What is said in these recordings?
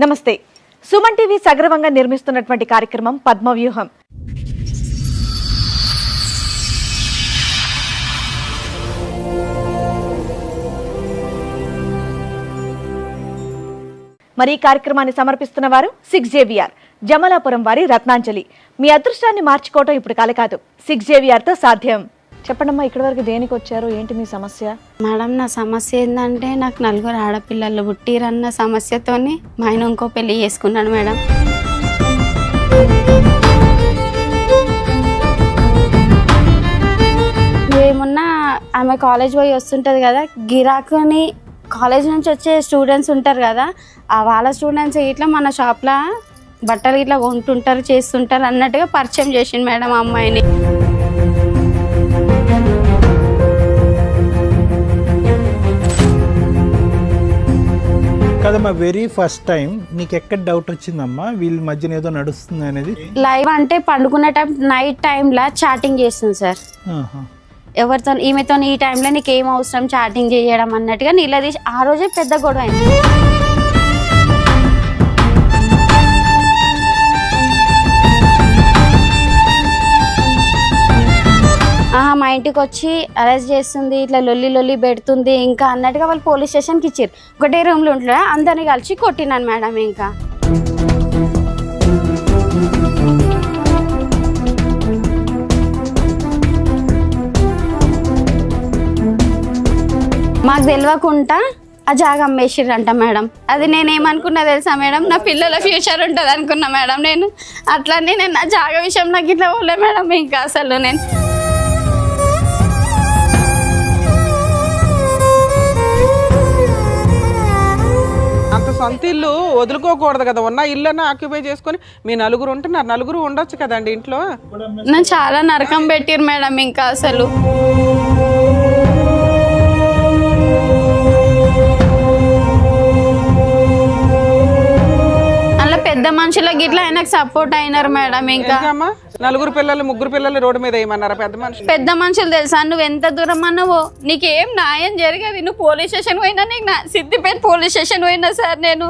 నమస్తే. సుమన్ టీవీ సగర్వంగా నిర్మిస్తున్నటువంటి కార్యక్రమం పద్మవ్యూహం. మరి ఈ కార్యక్రమాన్ని సమర్పిస్తున్న వారు 6JVR జమలాపురం వారి రత్నాంజలి. మీ అదృష్టాన్ని మార్చుకోవటం ఇప్పుడు కాలే కాదు, 6JVRతో సాధ్యం. చెప్పండమ్మా, ఇక్కడి వరకు దేనికి వచ్చారు, ఏంటి మీ సమస్య? మేడం, నా సమస్య ఏంటంటే నాకు 4 ఆడపిల్లలు పుట్టిరన్న సమస్యతోని మా ఆయన ఇంకో పెళ్లి చేసుకున్నాడు మేడం. ఏమున్నా ఆమె కాలేజ్ పోయి వస్తుంటుంది కదా, గిరాకుని కాలేజ్ నుంచి వచ్చే స్టూడెంట్స్ ఉంటారు కదా, వాళ్ళ స్టూడెంట్స్ ఇట్లా మన షాప్లో బట్టలు ఇట్లా కొంటుంటారు చేస్తుంటారు అన్నట్టుగా పరిచయం చేసిండు మేడం ఆ అమ్మాయిని. కదమ్మా, వెరీ ఫస్ట్ టైం నీకు ఎక్కడ డౌట్ వచ్చిందమ్మా వీళ్ళ మధ్యన ఏదో నడుస్తుంది అనేది? లైవ్ అంటే పండుకునే టైం నైట్ టైంలో చాటింగ్ చేస్తుంది సార్. ఎవరితో ఈమెతో ఈ టైంలో నీకు ఏం అవసరం చాటింగ్ చేయడం అన్నట్టుగా నిలదీసి ఆ రోజే పెద్ద గొడవ అయింది. మా ఇంటికి వచ్చి అరెస్ట్ చేస్తుంది, ఇట్లా లొల్లి పెడుతుంది ఇంకా అన్నట్టుగా వాళ్ళు పోలీస్ స్టేషన్కి ఇచ్చారు. ఒకటే రూమ్లో ఉంటుందా, అందరినీ కలిసి కొట్టినాను మేడం. ఇంకా మాకు తెలియకుండా ఆ జాగా అమ్మేసిర్రంట మేడం. అది నేనేమనుకున్నా తెలుసా మేడం, నా పిల్లల ఫ్యూచర్ ఉంటుంది అనుకున్నా మేడం. నేను అట్లనే నా జాగా విషయం నాకు ఇట్లా పోలే మేడం. ఇంకా అసలు నేను అంత సొంత ఇల్లు వదులుకోకూడదు కదా, ఉన్న ఇల్లు ఆక్యుపై చేసుకొని మీ నలుగురు ఉంటున్నారు, నలుగురు ఉండొచ్చు కదండి ఇంట్లో. నన్ను చాలా నరకం పెట్టిరు మేడం. ఇంకా అసలు అలా పెద్ద మనుషులకి ఇట్లా ఆయనకు సపోర్ట్ అయినారు మేడం. ఇంకా నలుగురు పిల్లలు ముగ్గురు పిల్లలు రోడ్డు మీద ఏమన్నారా పెద్ద మనుషులు తెలుసా, నువ్వు ఎంత దూరం అన్నావో నీకేం న్యాయం జరగదు. నువ్వు పోలీస్ స్టేషన్ పోయినా, నీకు సిద్దిపేట పోలీస్ స్టేషన్ పోయినా సార్ నేను.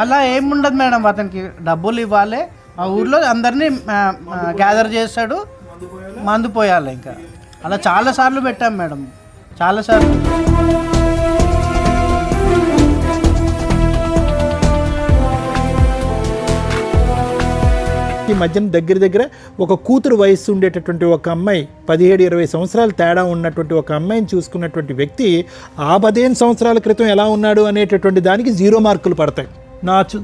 అలా ఏముండదు మేడం, అతనికి డబ్బులు ఇవ్వాలి, ఆ ఊర్లో అందరినీ గ్యాదర్ చేస్తాడు, మందు పోయాలి. ఇంకా అలా చాలాసార్లు పెట్టాం మేడం, చాలాసార్లు. ఈ మధ్యన దగ్గర ఒక కూతురు వయస్సు ఉండేటటువంటి ఒక అమ్మాయి, 17-20 సంవత్సరాలు తేడా ఉన్నటువంటి ఒక అమ్మాయిని చూసుకున్నటువంటి వ్యక్తి 15 సంవత్సరాల క్రితం ఎలా ఉన్నాడు అనేటటువంటి దానికి 0 మార్కులు పడతాయి.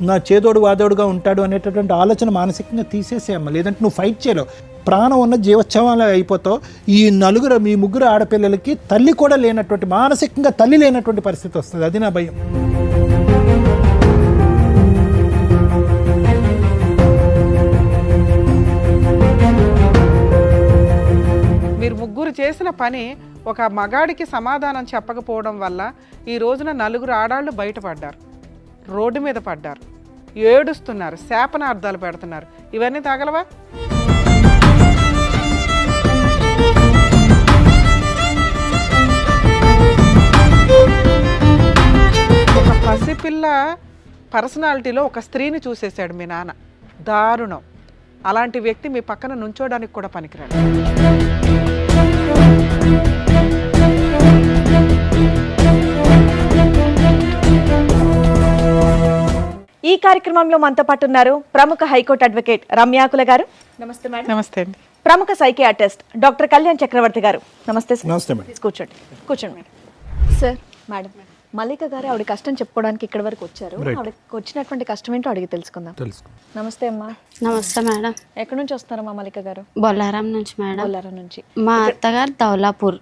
నా చేదోడు వాదోడుగా ఉంటాడు అనేటటువంటి ఆలోచన మానసికంగా తీసేసేయమ్మ, లేదంటే నువ్వు ఫైట్ చేయలేవు. ప్రాణం ఉన్న జీవోత్సవాలు అయిపోతావు. మీ ముగ్గురు ఆడపిల్లలకి తల్లి కూడా లేనటువంటి, మానసికంగా తల్లి లేనటువంటి పరిస్థితి వస్తుంది. అది నా భయం. మీరు ముగ్గురు చేసిన పని ఒక మగాడికి సమాధానం చెప్పకపోవడం వల్ల ఈ రోజున నలుగురు ఆడాళ్ళు బయటపడ్డారు, రోడ్డు మీద పడ్డారు, ఏడుస్తున్నారు, శాపనార్థాలు పెడుతున్నారు. ఇవన్నీ తగలవా? ఒక పసిపిల్ల పర్సనాలిటీలో ఒక స్త్రీని చూసేశాడు మీ నాన్న. దారుణం. అలాంటి వ్యక్తి మీ పక్కన నుంచోడానికి కూడా పనికిరాడు. ఈ కార్యక్రమంలో మనతో పాటు ఉన్నారు ప్రముఖ హైకోర్టు అడ్వకేట్ రమ్యాకుల గారు. నమస్తే మేడం. నమస్తే అండి. ప్రముఖ సైకియాట్రిస్ట్ డాక్టర్ కళ్యాణ్ చక్రవర్తి గారు. నమస్తే సార్. నమస్తే మేడం. కూర్చోండి మేడం. సార్, మేడం మల్లిక గారు ఆవిడ కష్టం చెప్పుకోవడానికి ఇక్కడి వరకు వచ్చారు. ఆవిడకి వచ్చినటువంటి కష్టం ఏంటో అడిగి తెలుసుకుందాం. నమస్తే అమ్మా. నమస్తే మేడం. ఎక్కడి నుంచి వస్తారమ్మా మల్లిక గారు? బొల్లారం నుంచి మేడం. బొల్లారం నుంచి. మా అత్తగారు దౌలాపూర్,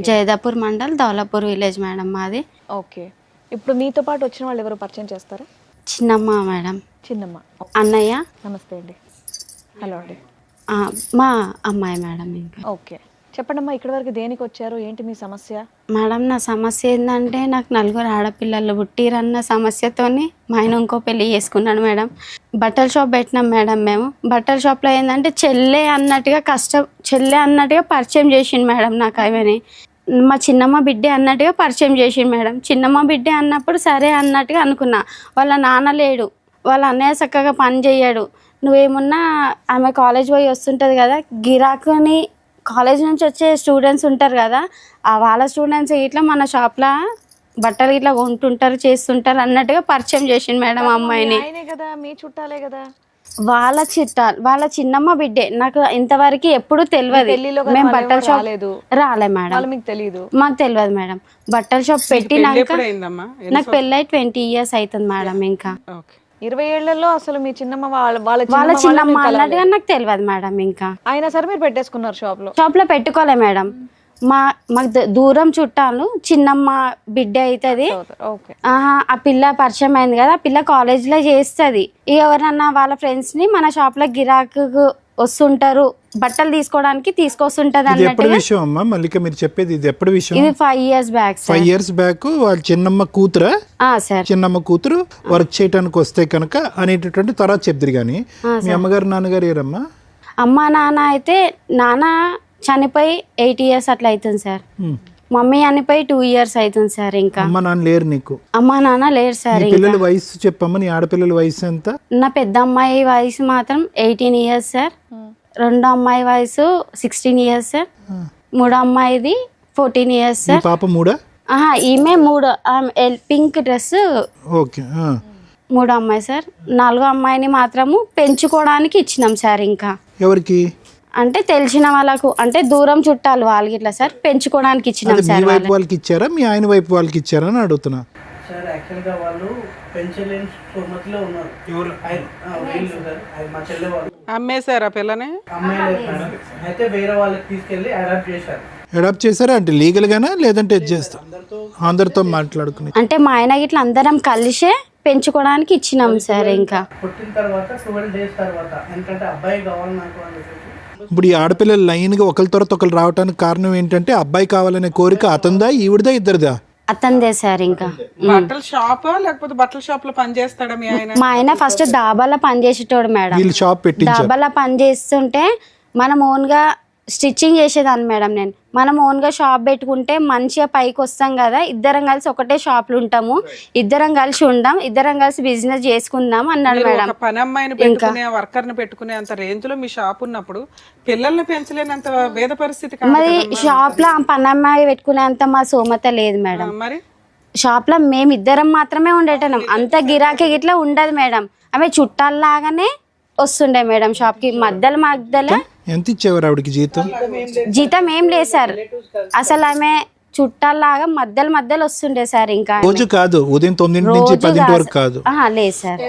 జైదాపూర్ మండల్, దౌలాపూర్ విలేజ్ మేడం మాది. ఓకే. ఇప్పుడు మీతో పాటు వచ్చిన వాళ్ళు ఎవరు పరిచయం చేస్తారా? చిన్నమ్మ మేడం. చిన్నమ్మ. అన్నయ్య. నమస్తే అండి. హలో అండి. మా అమ్మాయి మేడం. ఇంకా ఓకే, చెప్పండమ్మా, ఇక్కడి వరకు దేనికి వచ్చారు, ఏంటి మీ సమస్య? మేడం, నా సమస్య ఏంటంటే నాకు 4 ఆడపిల్లలు పుట్టిరన్న సమస్యతోని మా ఆయన ఇంకో పెళ్లి చేసుకున్నాడు మేడం. బట్టల షాప్ పెట్టినాం మేడం. మేము బట్టల షాప్లో ఏంటంటే చెల్లె అన్నట్టుగా పరిచయం చేసిండు మేడం నాకు. అవని మా చిన్నమ్మ బిడ్డే అన్నట్టుగా పరిచయం చేసిండు మేడం. చిన్నమ్మ బిడ్డే అన్నప్పుడు సరే అన్నట్టుగా అనుకున్నా. వాళ్ళ నాన్న లేడు, వాళ్ళ అన్నయ్య చక్కగా పని చేయడు. నువ్వేమున్నా ఆమె కాలేజ్ పోయి వస్తుంటుంది కదా, గిరాకుని కాలేజ్ నుంచి వచ్చే స్టూడెంట్స్ ఉంటారు కదా, ఆ వాళ్ళ స్టూడెంట్స్ ఇట్లా మన షాప్లో బట్టలు ఇట్లా కొంటుంటారు చేస్తుంటారు అన్నట్టుగా పరిచయం చేసిండు మేడం ఆ అమ్మాయిని. ఆయనే కదా, మీ చుట్టాలే కదా. వాళ్ళ చిన్నమ్మ బిడ్డే. నాకు ఇంతవరకు ఎప్పుడు తెలియదు. పెళ్లిలో కదా మేము వాళ్ళు బట్టల ఎవరు షాప్ రాలేదు. రాలే మేడం, వాళ్ళు మీకు తెలియదు. మాకు తెలియదు మేడం. బట్టల షాప్ పెట్టినాక ఎప్పుడు అయిందమ్మా? నాకు పెళ్ళై 20 years అవుతుంది మేడం. ఇంకా ఓకే. 20 ఏళ్లలో అసలు మీ చిన్నమ్మ వాళ్ళ చిన్నమ్మ అన్నట్టుగా నాకు తెలియదు మేడం. ఇంకా అయినా సరే మీరు పెట్టేసుకున్నారు షాప్ లో. షాప్ లో పెట్టుకోలే మేడం. మాకు దూరం చుట్టాలు చిన్నమ్మ బిడ్డ అవుతుంది. ఓకే. ఆ పిల్ల పరిచయం అయింది కదా, ఆ పిల్ల కాలేజ్ లో చేస్తుంది. ఎవరన్నా వాళ్ళ ఫ్రెండ్స్ ని మన షాప్ లో గిరాకు వస్తుంటారు, బట్టలు తీసుకోవడానికి తీసుకొస్తుంటది ఇది ఎప్పటి అన్నట్టుగా. విషయం అమ్మా మల్లిక మీరు చెప్పేది? ఇది ఎప్పటి విషయం? ఇది 5 years బ్యాక్ 5 years బ్యాక్ వాళ్ళ చిన్నమ్మ కూతురా? సార్. చిన్నమ్మ కూతురు వర్క్ చేయడానికి వస్తే కనుక అనేటటువంటి తర్వాత చెప్తారు. కానీ మీ అమ్మగారు నాన్నగారు ఏరమ్మా? అమ్మ నాన్న అయితే నాన్న చనిపోయి 8 years అట్లా అవుతుంది సార్. మమ్మీ చనిపోయి 2 years అవుతుంది సార్. ఇంకా అమ్మ నాన్న లేరు నీకు? అమ్మ నాన్న లేరు సార్. నీ పిల్లల వయసు చెప్పమ్మా, నీ ఆడపిల్లల వయసు ఎంత? నా పెద్ద అమ్మాయి వయసు మాత్రం 18 years సార్. రెండో అమ్మాయి వయసు 16 years సార్. మూడో అమ్మాయిది 14 years నీ సార్. పాప మూడా? ఈమె మూడో పింక్ డ్రెస్ ఓకే. మూడో అమ్మాయి సార్. నాలుగో అమ్మాయిని మాత్రము పెంచుకోవడానికి ఇచ్చినాం సార్. ఇంకా ఎవరికి? అంటే తెలిసిన వాళ్ళకు, అంటే దూరం చుట్టాలు వాళ్ళకి ఇట్లా సార్, పెంచుకోవడానికి ఇచ్చినాం మీ సార్. వైపు వాళ్ళకి ఇచ్చారా మీ ఆయన వైపు వాళ్ళకి ఇచ్చారా అని అడుగుతున్నా. సార్ యాక్చువల్గా వాళ్ళు పెంచలేని స్తోమతిలో ఉన్నారు. వీళ్ళు సార్, అది మా చెల్లె వాళ్ళు. అమ్మేశారా పిల్లని? అమ్మాయి లేదు మేడం, అయితే వేరే వాళ్ళకి తీసుకెళ్ళి అడాప్ట్ చేశారు. అడాప్ట్ చేశారా అంటే లీగల్ గానా లేదంటే చేస్తా అందరితో మాట్లాడుకుని? అంటే మా ఆయన ఇట్లా అందరం కలిసే పెంచుకోవడానికి ఇచ్చినాం సార్. ఇంకా పుట్టిన తర్వాత 12 days తర్వాత, ఎందుకంటే అబ్బాయి కావాలి నాకు అని చెప్పేసి. ఇప్పుడు ఈ ఆడపిల్లలు లైన్గా ఒకరి తర్వాత ఒకరు రావడానికి కారణం ఏంటంటే అబ్బాయి కావాలనే కోరిక అతందా ఈవిడదా ఇద్దరిదా? అతందే సార్. ఇంకా బట్టల షాప్ లేకపోతే బట్టల షాప్ లో పని చేస్తాడా మీ ఆయన? మా ఆయన ఫస్ట్ దాబాలో పని చేసేటోడు మేడం. వీళ్ళు షాప్ పెట్టించారు. దాబాలో పని చేస్తుంటే మనం ఓన్గా స్టిచ్చింగ్ చేసేదాన్ని మేడం. నేను మనం ఓన్గా షాప్ పెట్టుకుంటే మంచిగా పైకి వస్తాం కదా, ఇద్దరం కలిసి ఒకటే షాప్లో ఉంటాము, ఇద్దరం కలిసి ఉందాం, ఇద్దరం కలిసి బిజినెస్ చేసుకుందాం అన్నాడు మీరు మేడం. ఒక పని అమ్మాయిని పెట్టుకునే వర్కర్ ని పెట్టుకునే అంత రేంజ్ లో మీ షాప్ ఉన్నప్పుడు పిల్లల్ని పెంచలేనంత వేద పరిస్థితి కాదు మరి కదమ్మా. షాప్లో పనమ్మాయి పెట్టుకునేంత మా సోమత లేదు మేడం. మరి షాప్లో మేము ఇద్దరం మాత్రమే ఉండేటం, అంత గిరాకీ గిట్లా ఉండదు మేడం. ఆమె చుట్టాల్లాగానే వస్తుండే మేడం షాప్కి. మధ్యలో ఎంత ఇచ్చేవారు ఆవిడకి జీతం? జీతం ఏం లేదు సార్, అసలు ఆమె చుట్టాల్లాగా మధ్యలో వస్తుండే సార్. ఇంకా రోజు కాదు, ఉదయం 9 నుంచి 10 వరకు కాదు. లేదు సార్,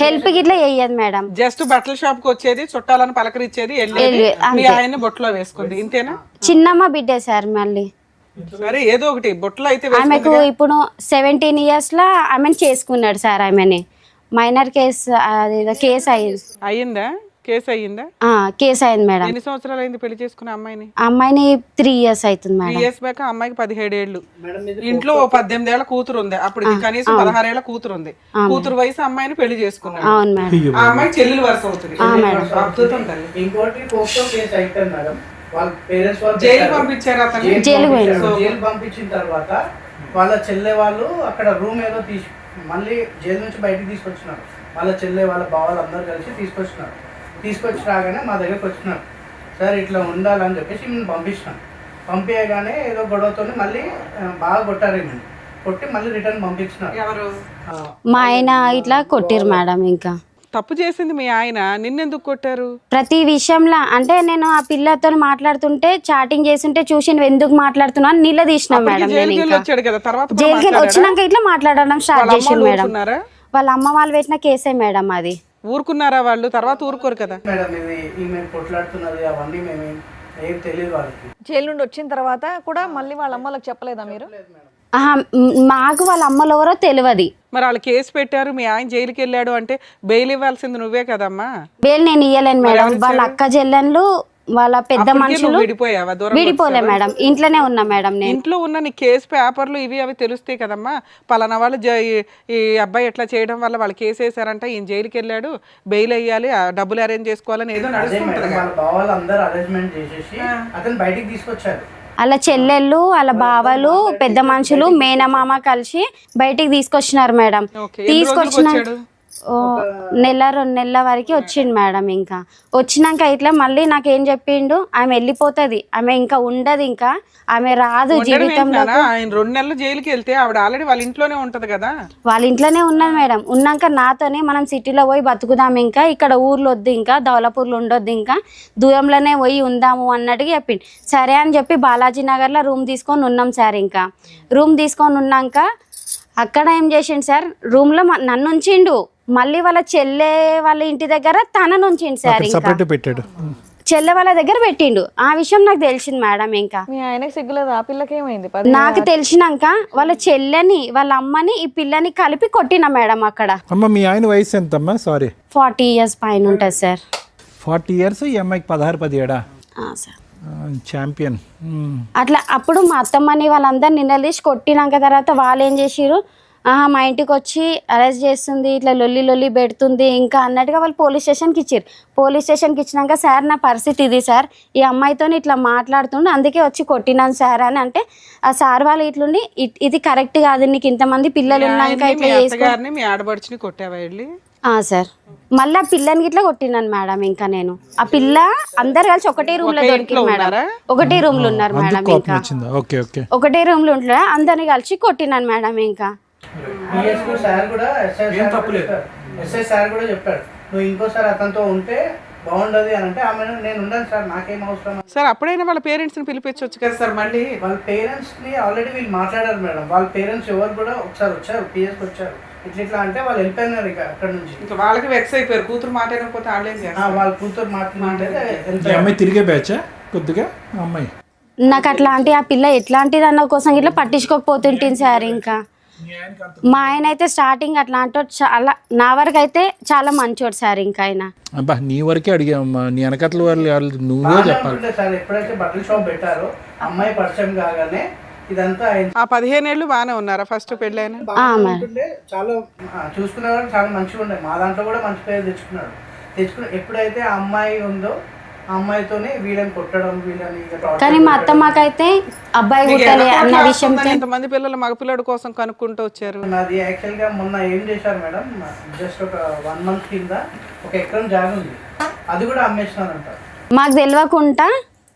హెల్ప్ గిట్లా చెయ్యదు మేడం. జస్ట్ బట్టల షాప్ కి వచ్చేది, చుట్టాలను పలకరించేది, వెళ్ళేది, మీ ఆయన్ని బొట్లో వేసుకుంది, ఇంతేనా? చిన్నమ్మ బిడ్డే సార్. మళ్ళీ సరే ఏదో ఒకటి బొట్లో అయితే ఆమెకు ఇప్పుడు 17 years లో ఆమెను చేసుకున్నాడు సార్. ఆమెని మైనర్ కేసు కేసు అయ్యిందా? కేసు అయ్యిందా? కేసు అయింది మేడం. ఎన్ని సంవత్సరాలు అయింది పెళ్లి చేసుకున్న అమ్మాయిని? అమ్మాయిని 3 years అవుతుంది 3 మేడం. years బ్యాక్ అమ్మాయికి 17 ఏళ్ళు. ఇంట్లో 18 ఏళ్ల కూతురు ఉంది, అప్పుడు కనీసం 16 ఏళ్ల కూతురు ఉంది. కూతురు వయసు అమ్మాయిని పెళ్లి చేసుకున్నాడు. అవును మేడం. ఆ అమ్మాయి చెల్లెలు వరుస అవుతుంది. అద్భుతం తల్లి. ఇంకోటి పోక్సో కేసు అయితే మేడం, వాళ్ళ పేరెంట్స్ వాళ్ళు జైలు పంపించారు అతన్ని. జైలు పంపించిన తర్వాత వాళ్ళ చెల్లె వాళ్ళు అక్కడ రూమ్ ఏదో మళ్ళీ జైలు నుంచి బయటకు తీసుకొచ్చినారు. వాళ్ళ చెల్లె వాళ్ళ బావాలు అందరూ కలిసి తీసుకొచ్చి రాగానే మా దగ్గరకు వచ్చినారు. సార్ ఇట్లా ఉండాలని చెప్పేసి మేము పంపించినాం. పంపించగానే ఏదో గొడవతో మళ్ళీ బాగా కొట్టారు. మేము కొట్టి మళ్ళీ రిటర్న్ పంపించినారు. ఎవరు? మా ఆయన ఇట్లా కొట్టిరు మేడం. ఇంకా తప్పు చేసింది మీ ఆయన, నిన్నెందుకు కొట్టారు? ప్రతి విషయంలో అంటే నేను ఆ పిల్లతో మాట్లాడుతుంటే చాటింగ్ చేస్తుంటే చూసి నువ్వు ఎందుకు మాట్లాడుతున్నావు అని నిలదీసినాం మేడం. నేను జైలుకి ఇంకా వచ్చాడు కదా, తర్వాత జైలుకి వచ్చినాక ఇట్లా మాట్లాడడం స్టార్ట్ చేసిండు మేడం. ఊరుకున్నారా? వాళ్ళ అమ్మ వాళ్ళు పెట్టిన కేసే మేడం అది. ఊరుకున్నారా వాళ్ళు? తర్వాత ఊరుకోరు కదా మేడం. ఇది ఈమె కొట్లాడుతున్నది అవన్నీ మేము ఏం తెలియదు వాళ్ళకి. జైలు నుండి వచ్చిన తర్వాత కూడా మళ్ళీ వాళ్ళ అమ్మలకు చెప్పలేదా మీరు? మాకు వాళ్ళ అమ్మలు ఎవరో తెలియదు. మరి వాళ్ళు కేసు పెట్టారు, మీ ఆయన జైలుకి వెళ్ళాడు అంటే బెయిల్ ఇవ్వాల్సింది నువ్వే కదమ్మా. బెయిల్ నేను ఇయ్యలేను మేడం. వాళ్ళ అక్క చెల్లెళ్ళు వాళ్ళ పెద్ద మనుషులు విడిపోయావా? దూరం విడిపోలే మేడం, ఇంట్లోనే ఉన్నా మేడం. నేను ఇంట్లో ఉన్న నీ కేసు పేపర్లు ఇవి అవి తెలుస్తాయి కదమ్మా. పలానా వాళ్ళు ఈ అబ్బాయి ఎట్లా చేయడం వల్ల వాళ్ళు కేసు వేసారంట, ఈయన జైలుకి వెళ్ళాడు, బెయిల్ అయ్యాలి, డబ్బులు అరేంజ్ చేసుకోవాలని ఏదో నడుస్తుంటది. వాళ్ళ బావాలు అందరూ అరేంజ్మెంట్ చేసేసి అతను బయటికి తీసుకొచ్చారు. వాళ్ళ చెల్లెళ్ళు వాళ్ళ బావలు పెద్ద మనుషులు మేనమామ కలిసి బయటికి తీసుకొచ్చినారు మేడం. ఓకే, ఎన్ని రోజులకు తీసుకొచ్చిన వచ్చాడు? నెల 2 నెలల వరకు వచ్చిండు మేడం. ఇంకా వచ్చినాక ఇట్లా మళ్ళీ నాకేం చెప్పిండు, ఆమె వెళ్ళిపోతుంది, ఆమె ఇంకా ఉండదు, ఇంకా ఆమె రాదు జీవితంలో. ఆయన 2 నెలలు జైలుకి వెళ్తే ఆవిడ ఆల్రెడీ వాళ్ళ ఇంట్లోనే ఉంటది కదా. వాళ్ళ ఇంట్లోనే ఉన్నది మేడం. ఉన్నాక నాతోనే మనం సిటీలో పోయి బతుకుదాం, ఇంకా ఇక్కడ ఊర్లో వద్దు, ఇంకా దౌలాపూర్లో ఉండొద్దు, ఇంకా దూరంలోనే పోయి ఉందాము అన్నట్టుగా చెప్పిండు. సరే అని చెప్పి బాలాజీ నగర్లో రూమ్ తీసుకొని ఉన్నాం సార్. ఇంకా రూమ్ తీసుకొని ఉన్నాక అక్కడ ఏం చేసిండు సార్, రూమ్లో నన్ను ఉంచిండు, మళ్ళీ వాళ్ళ చెల్లె వాళ్ళ ఇంటి దగ్గర తనను ఉంచిండు సార్. ఇంకా సపరేట్ పెట్టాడు. చెల్లె వాళ్ళ దగ్గర పెట్టిండు. ఆ విషయం నాకు తెలిసింది మేడం. ఇంకా మీ ఆయనకి సిగ్గులేదు, ఆ పిల్లకి ఏమైంది? నాకు తెలిసినాక వాళ్ళ చెల్లెని వాళ్ళ అమ్మని ఈ పిల్లని కలిపి కొట్టిన మేడం అక్కడ. అమ్మ మీ ఆయన వయసు ఎంతమ్మా? సారీ 40 years పైన ఉంటుంది సార్. 40 years, ఈ అమ్మాయికి 16-17 సార్ ఛాంపియన్. అట్లా అప్పుడు మా అత్తమ్మని వాళ్ళందరూ నిలదీసి కొట్టినాక తర్వాత వాళ్ళు ఏం చేసిరు, మా ఇంటికి వచ్చి అరెస్ట్ చేస్తుంది, ఇట్లా లొల్లి పెడుతుంది ఇంకా అన్నట్టుగా వాళ్ళు పోలీస్ స్టేషన్కి ఇచ్చారు. పోలీస్ స్టేషన్కి ఇచ్చినాక సార్ నా పరిస్థితి ఇది సార్, ఈ అమ్మాయితో ఇట్లా మాట్లాడుతుండే అందుకే వచ్చి కొట్టినాను సార్ అని అంటే, ఆ సార్ వాళ్ళు ఇట్లుండి ఇది కరెక్ట్ కాదు, నీకు ఇంతమంది పిల్లలు ఉన్నాక ఇట్లా అత్తగారిని మీ ఆడబడిచిని కొట్టావా వెళ్ళి? సార్ మళ్ళీ ఆ పిల్లని ఇట్లా కొట్టినాను మేడం. ఇంకా నేను ఆ పిల్ల అందరు కలిసి ఒకటే రూమ్ లో దొరికింది మేడం. ఒకటే రూమ్ లో ఉన్నారు మేడం. ఇంకా ఒకటే రూమ్ లో ఉంటున్నా, అందరిని కలిసి కొట్టినాను మేడం. ఇంకా సార్ కూడా ఎస్ఐ సార్ కూడా చెప్పాడు, నువ్వు ఇంకోసారి అతనితో ఉంటే బాగుండదు అని అంటే, ఆమె నేను ఉండను సార్, నాకేం అవసరం సార్. అప్పుడైనా వాళ్ళ పేరెంట్స్ ని పిలిపించవచ్చు కదా సార్. మళ్ళీ వాళ్ళ పేరెంట్స్ ని ఆల్రెడీ వీళ్ళు మాట్లాడారు మేడం. వాళ్ళ పేరెంట్స్ ఎవరు కూడా ఒకసారి వచ్చారు, పిఎస్కి వచ్చారు, ఇట్లా అంటే వాళ్ళు వెళ్ళిపోయినారు ఇక అక్కడ నుంచి. ఇంకా వాళ్ళకి వెక్స్ అయిపోయారు, కూతురు మాట్లాడకపోతే వాళ్ళేం వాళ్ళ కూతురు అమ్మాయి తిరిగే బ్యాచ్ కొద్దిగా అమ్మాయి. నాకు అట్లాంటి ఆ పిల్ల ఎట్లాంటిది అన్న కోసం ఇట్లా పట్టించుకోకపోతుంటుంది సార్. ఇంకా మా ఆయన అయితే స్టార్టింగ్ అట్లాంటి చాలా, నా వరకు అయితే చాలా మంచోడు సార్. ఇంకా ఆయన అబ్బా నీ వరకే అడిగామ్మా, నీ వెనకట్ల వాళ్ళు నువ్వే చెప్పాలి సార్. ఎప్పుడైతే బట్టల షాప్ పెట్టారో అమ్మాయి పరిచయం కాగానే ఇదంతా ఆ 15 ఏళ్ళు బాగానే ఉన్నారా ఫస్ట్ పెళ్ళైనా? చాలా చూసుకునేవాడు, చాలా మంచిగా ఉండే. మా దాంట్లో కూడా మంచి పేరు తెచ్చుకుని ఎప్పుడైతే ఆ అమ్మాయి ఉందో ఆ అమ్మాయితోనే వీళ్ళని కొట్టడం, వీళ్ళని. కానీ మా అత్తమ్మకైతే అబ్బాయి పుట్టాలి అన్న విషయం. ఎంతమంది పిల్లలు మగ పిల్లడి కోసం కనుక్కుంటూ వచ్చారు. నాది యాక్చువల్ గా మొన్న ఏం చేశారు మేడం, జస్ట్ ఒక 1 month కింద 1 ఎకరం జాగా ఉంది, అది కూడా అమ్మేసినారంట. మాకు తెలియకుండా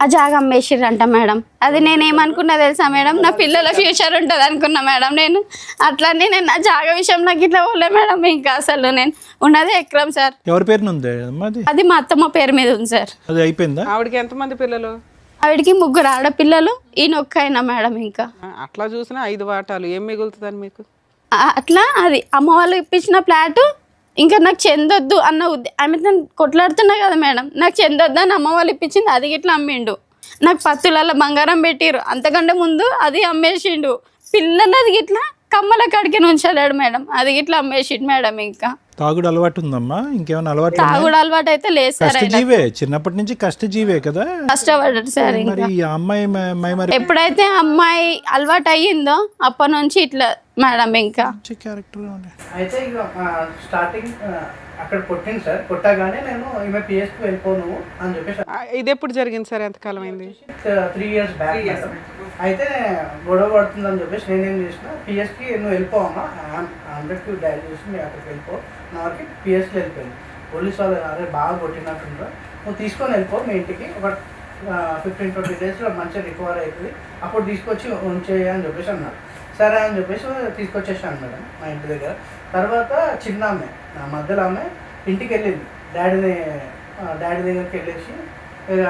ఆ జాగా అమ్మేసిరంట మేడం. అది నేనేమనుకున్నా తెలుసా మేడం, నా పిల్లల ఫ్యూచర్ ఉంటుంది అనుకున్నా మేడం. నేను అట్లనే నేను నా జాగా విషయం నాకు ఇట్లా పోలే మేడం. ఇంకా అసలు నేను ఉన్నది ఎకరం సార్. ఎవరి పేరున ఉంది అది మా అత్తమ్మ పేరు మీద ఉంది సార్. అది అయిపోయిందా? ఆవిడకి ఎంతమంది పిల్లలు? ఆవిడకి 3 ఆడపిల్లలు, ఈయన ఒక్కైనా మేడం. ఇంకా అట్లా చూసినా 5 వాటాలు ఏం మిగులుతుందని మీకు? అట్లా అది అమ్మ వాళ్ళు ఇప్పించిన ఫ్లాట్ ఇంకా నాకు చెందొద్దు అన్న ఆమె తను కొట్లాడుతున్నా కదా మేడం, నాకు చెందొద్దు అని అమ్మ వాళ్ళు ఇప్పించింది, అది ఇట్లా అమ్మిండు. నాకు 10 తులాల బంగారం పెట్టిరు, అంతకంటే ముందు అది అమ్మేసిండు. పిల్లలు అది ఇట్లా కమ్మల కాడికి ఉంచలేడు మేడం, అది ఇట్లా అమ్మేసిండు మేడం. ఇంకా తాగుడు అలవాటు ఉందమ్మా? ఇంకేమైనా అలవాటు? తాగుడు అలవాటు అయితే లేదు సార్. కష్టజీవే, చిన్నప్పటి నుంచి కష్టజీవే కదా, కష్టపడ్డాడు సార్. మరి ఈ అమ్మాయి ఎప్పుడైతే అమ్మాయి అలవాటు అయ్యిందో అప్పటి నుంచి ఇట్లా మేడం. ఇంకా క్యారెక్టర్ అయితే ఇక స్టార్టింగ్ అక్కడ కొట్టింది సార్. కొట్టగానే నేను ఈమె పిఎస్కి వెళ్ళిపోను అని చెప్పేసి. ఇది ఎప్పుడు జరిగింది సార్? ఎంతకాలం అయింది? 3 years బ్యాక్. అయితే గొడవ పడుతుందని చెప్పేసి నేనేం చేసిన, పిఎస్కి నువ్వు వెళ్ళిపోవమ్మా, 100కి డైల్ చేసి మీరు అక్కడికి వెళ్ళిపో, నా వరకు పిఎస్కి వెళ్ళిపోయింది. పోలీస్ వాళ్ళు అరే బాగా కొట్టినట్టుంటా, నువ్వు తీసుకొని వెళ్ళిపో మీ ఇంటికి, ఒక 15-20 daysలో మంచిగా రికవర్ అవుతుంది, అప్పుడు తీసుకొచ్చి ఉంచేయ అని చెప్పేసి అన్నారు. సరే అని చెప్పేసి తీసుకొచ్చేసాను మేడం మా ఇంటి దగ్గర. తర్వాత చిన్న ఆమె, నా మధ్యలో ఆమె ఇంటికి వెళ్ళింది, డాడీ దగ్గరికి వెళ్ళేసి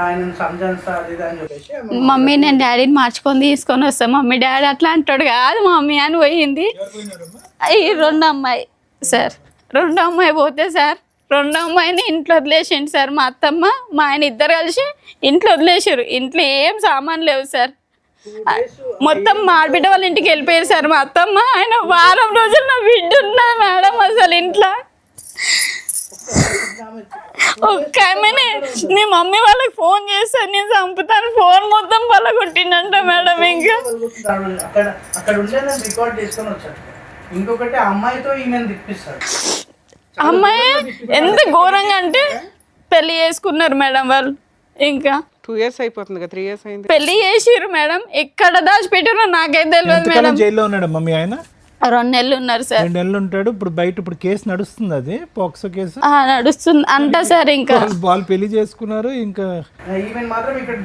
ఆయన సంజాన్సా అది ఇది అని చెప్పేసి, మమ్మీ నేను డాడీని మార్చుకొని తీసుకొని వస్తాను, మమ్మీ డాడీ అట్లా అంటాడు కాదు మమ్మీ అని పోయింది. ఈ 2 అమ్మాయి సార్, 2 అమ్మాయి పోతే సార్ 2 అమ్మాయిని ఇంట్లో వదిలేసిండు సార్. మా అత్తమ్మ మా ఆయన ఇద్దరు కలిసి ఇంట్లో వదిలేసారు. ఇంట్లో ఏం సామాన్ లేవు సార్, మొత్తం మా ఆడబిడ్డ వాళ్ళ ఇంటికి వెళ్ళిపోయారు సార్. మా అత్తమ్మ ఆయన వారం రోజులు నా బిడ్డ ఉన్నది మేడం అసలు ఇంట్లో. ఒక్క ఆమెనే నీ మమ్మీ వాళ్ళకి ఫోన్ చేస్తాను, నేను చంపుతాను, ఫోన్ మొత్తం పలగొట్టిండంట మేడం. ఇంకా అక్కడ ఉండే రికార్డ్ చేసుకొని వచ్చాను. ఇంకొకటి అమ్మాయితో ఈమెను తిప్పిస్తాడు. అమ్మాయి ఎంత ఘోరంగా అంటే పెళ్లి చేసుకున్నారు మేడం వాళ్ళు. ఇంకా 2 years అయిపోతుంది కదా, 3 years అయింది. పెళ్లి చేసిర్రు మేడం, ఎక్కడ దాచిపెట్టారో నాకైతే తెలియదు మేడం. ఎంతకాలం జైల్లో ఉన్నాడమ్మా మీ ఆయన? 2 నెలలు ఉన్నారు సార్. 2 నెలలు ఉంటాడు. ఇప్పుడు బయట ఇప్పుడు కేసు నడుస్తుంది, అది పోక్సో కేసు నడుస్తుంది అంట సార్. ఇంకా వాళ్ళు పెళ్లి చేసుకున్నారు, ఇంకా ఈవెన్ మాత్రం ఇక్కడ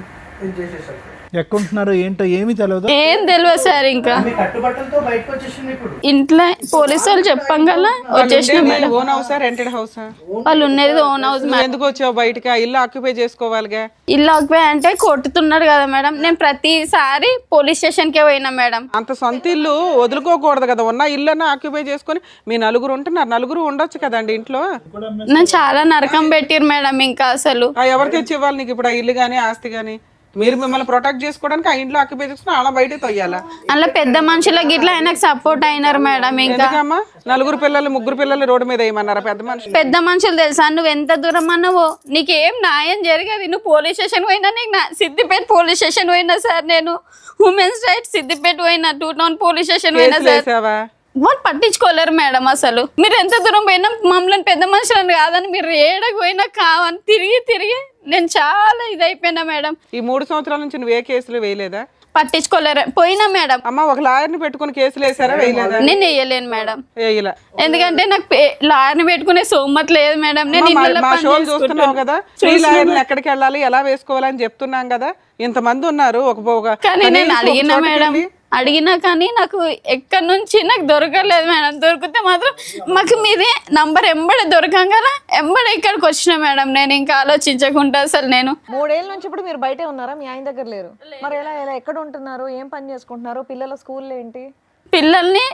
ఇది చేసేసారు. ఎక్కడుంటున్నారో ఏంటో ఏమీ తెలియదు. ఏం తెలియదు సార్. ఇంకా మీ కట్టుబట్టలతో బయటకు వచ్చేసింది ఇప్పుడు. ఇంట్లో పోలీసు వాళ్ళు చెప్పంగల వచ్చేసిన మేడం. ఓన్ హౌసా రెంటెడ్ హౌసా? వాళ్ళు ఉన్నది ఓన్ హౌస్ మేడం. ఎందుకు వచ్చావు బయటకి? ఆ ఇల్లు ఆక్యుపై చేసుకోవాలిగా. ఇల్లు ఆక్యుపై అంటే కొట్టుతున్నాడు కదా మేడం. నేను ప్రతిసారి పోలీస్ స్టేషన్ కే పోయినా మేడం. అంత సొంత ఇల్లు వదులుకోకూడదు కదా, ఉన్న ఇల్లు ఆక్యుపై చేసుకొని మీ నలుగురు ఉంటున్నారు, నలుగురు ఉండొచ్చు కదండి ఇంట్లో. నేను చాలా నరకం పెట్టిరు మేడం. ఇంకా అసలు ఎవరు తెచ్చి ఇవ్వాలి నీకు ఇప్పుడు ఆ ఇల్లు కానీ ఆస్తి కానీ? మీరు మిమ్మల్ని ప్రొటెక్ట్ చేసుకోవడానికి ఆ ఇంట్లో ఆక్యుపై చేసుకుని అలా బయట తొయ్యాలా? అలా పెద్ద మనుషులకి ఇట్లా ఆయనకు సపోర్ట్ అయినారు మేడం. ఇంకా ఎందుకమ్మా నలుగురు పిల్లలు 3 పిల్లలు రోడ్డు మీద వేయమన్నారా పెద్ద మనుషులు? పెద్ద మనుషులు తెలుసా, నువ్వు ఎంత దూరం అన్నావో నీకేం న్యాయం జరిగేది. నువ్వు పోలీస్ స్టేషన్ పోయినా, నీకు సిద్దిపేట పోలీస్ స్టేషన్ పోయినా సార్, నేను ఉమెన్స్ రైట్స్ సిద్దిపేట పోయినా, 2 టౌన్ పోలీస్ స్టేషన్ పోయినా సార్. వేసావా? వాళ్ళు పట్టించుకోలేరు మేడం. అసలు మీరు ఎంత దూరం పోయినా మమ్మల్ని పెద్ద మనుషులని కాదని మీరు ఏడకు పోయినా కావని తిరిగి నేను చాలా ఇదైపోయినా మేడం. ఈ 3 సంవత్సరాల నుంచి నువ్వు ఏ కేసులు వేయలేదా? పట్టించుకోలేరు పోయినా మేడం. అమ్మ ఒక లాయర్ని పెట్టుకుని కేసులు వేసారా? వేయలేదా? నేను వేయలేను మేడం. వేయలే. ఎందుకంటే నాకు లాయర్ని పెట్టుకునే సోమత లేదు మేడం. నేను మా షోలు చూస్తున్నావు కదా, ఫ్రీ లాయర్ని ఎక్కడికి వెళ్ళాలి ఎలా వేసుకోవాలని చెప్తున్నాం కదా. ఇంతమంది ఉన్నారు. కానీ నేను అడిగినా మేడం, అడిగినా కానీ నాకు ఎక్కడి నుంచి నాకు దొరకలేదు మేడం. దొరికితే మాత్రం మాకు మీదే నంబర్ ఎంబడే దొరకంగా ఎంబడే ఇక్కడికి వచ్చిన మేడం. నేను ఇంకా ఆలోచించకుండా అసలు నేను 3 ఏళ్ళ నుంచి ఇప్పుడు మీరు బయటే ఉన్నారా? మీ ఆయన దగ్గర లేరు? మరి ఎలా ఎక్కడ ఉంటున్నారు? ఏం పని చేసుకుంటున్నారు? పిల్లల స్కూల్ ఏంటి? పిల్లల్ని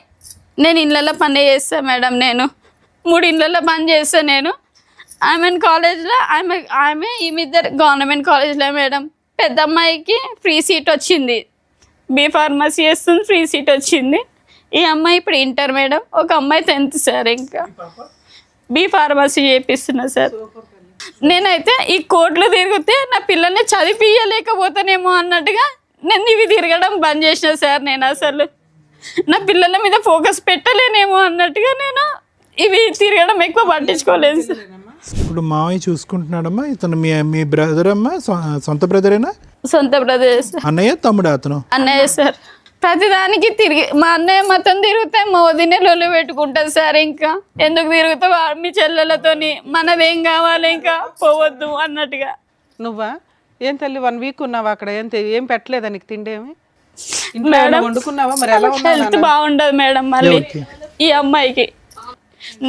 నేను ఇళ్ళల్లో పని చేస్తా మేడం. నేను 3 ఇళ్ళల్లో పని చేస్తాను నేను. ఆమెన్ కాలేజ్లో ఆమె ఈమె గవర్నమెంట్ కాలేజ్లో మేడం. పెద్ద అమ్మాయికి ఫ్రీ సీట్ వచ్చింది, బీ ఫార్మసీ చేస్తుంది, ఫ్రీ సీట్ వచ్చింది. ఈ అమ్మాయి ఇప్పుడు ఇంటర్ మేడం. ఒక అమ్మాయి 10th సార్. ఇంకా బీ ఫార్మసీ చేపిస్తున్నా సార్. నేనైతే ఈ కోర్టులో తిరిగితే నా పిల్లల్ని చదివించలేకపోతానేమో అన్నట్టుగా నేను ఇవి తిరగడం బంద్ చేసిన సార్. నేను అసలు నా పిల్లల మీద ఫోకస్ పెట్టలేనేమో అన్నట్టుగా నేను ఇవి తిరగడం ఎక్కువ పట్టించుకోలేదు సార్. ఇప్పుడు మావయ్య చూసుకుంటున్నాడమ్మా. ఇతను మీ బ్రదర్ అమ్మా? సొంత బ్రదరేనా? సొంత బ్రదర్. అన్నయ్య తమ్ముడు? అతను అన్నయ్య సార్. ప్రతిదానికి తిరిగి మా అన్నయ్య మొత్తం తిరిగితే మా వదినే లొల్లి పెట్టుకుంటుంది సార్. ఇంకా ఎందుకు తిరుగుతావు మీ చెల్లెలతోని, మనదేం కావాలి ఇంకా పోవద్దు అన్నట్టుగా. నువ్వా ఏం తల్లి 1 వీక్ ఉన్నావా అక్కడ? ఏం పెట్టలేదా నీకు తిండి? ఏమి ఇంట్లో ఏమైనా వండుకున్నావా? మరి ఎలా హెల్త్ బాగుండదు మేడం. మళ్ళీ ఈ అమ్మాయికి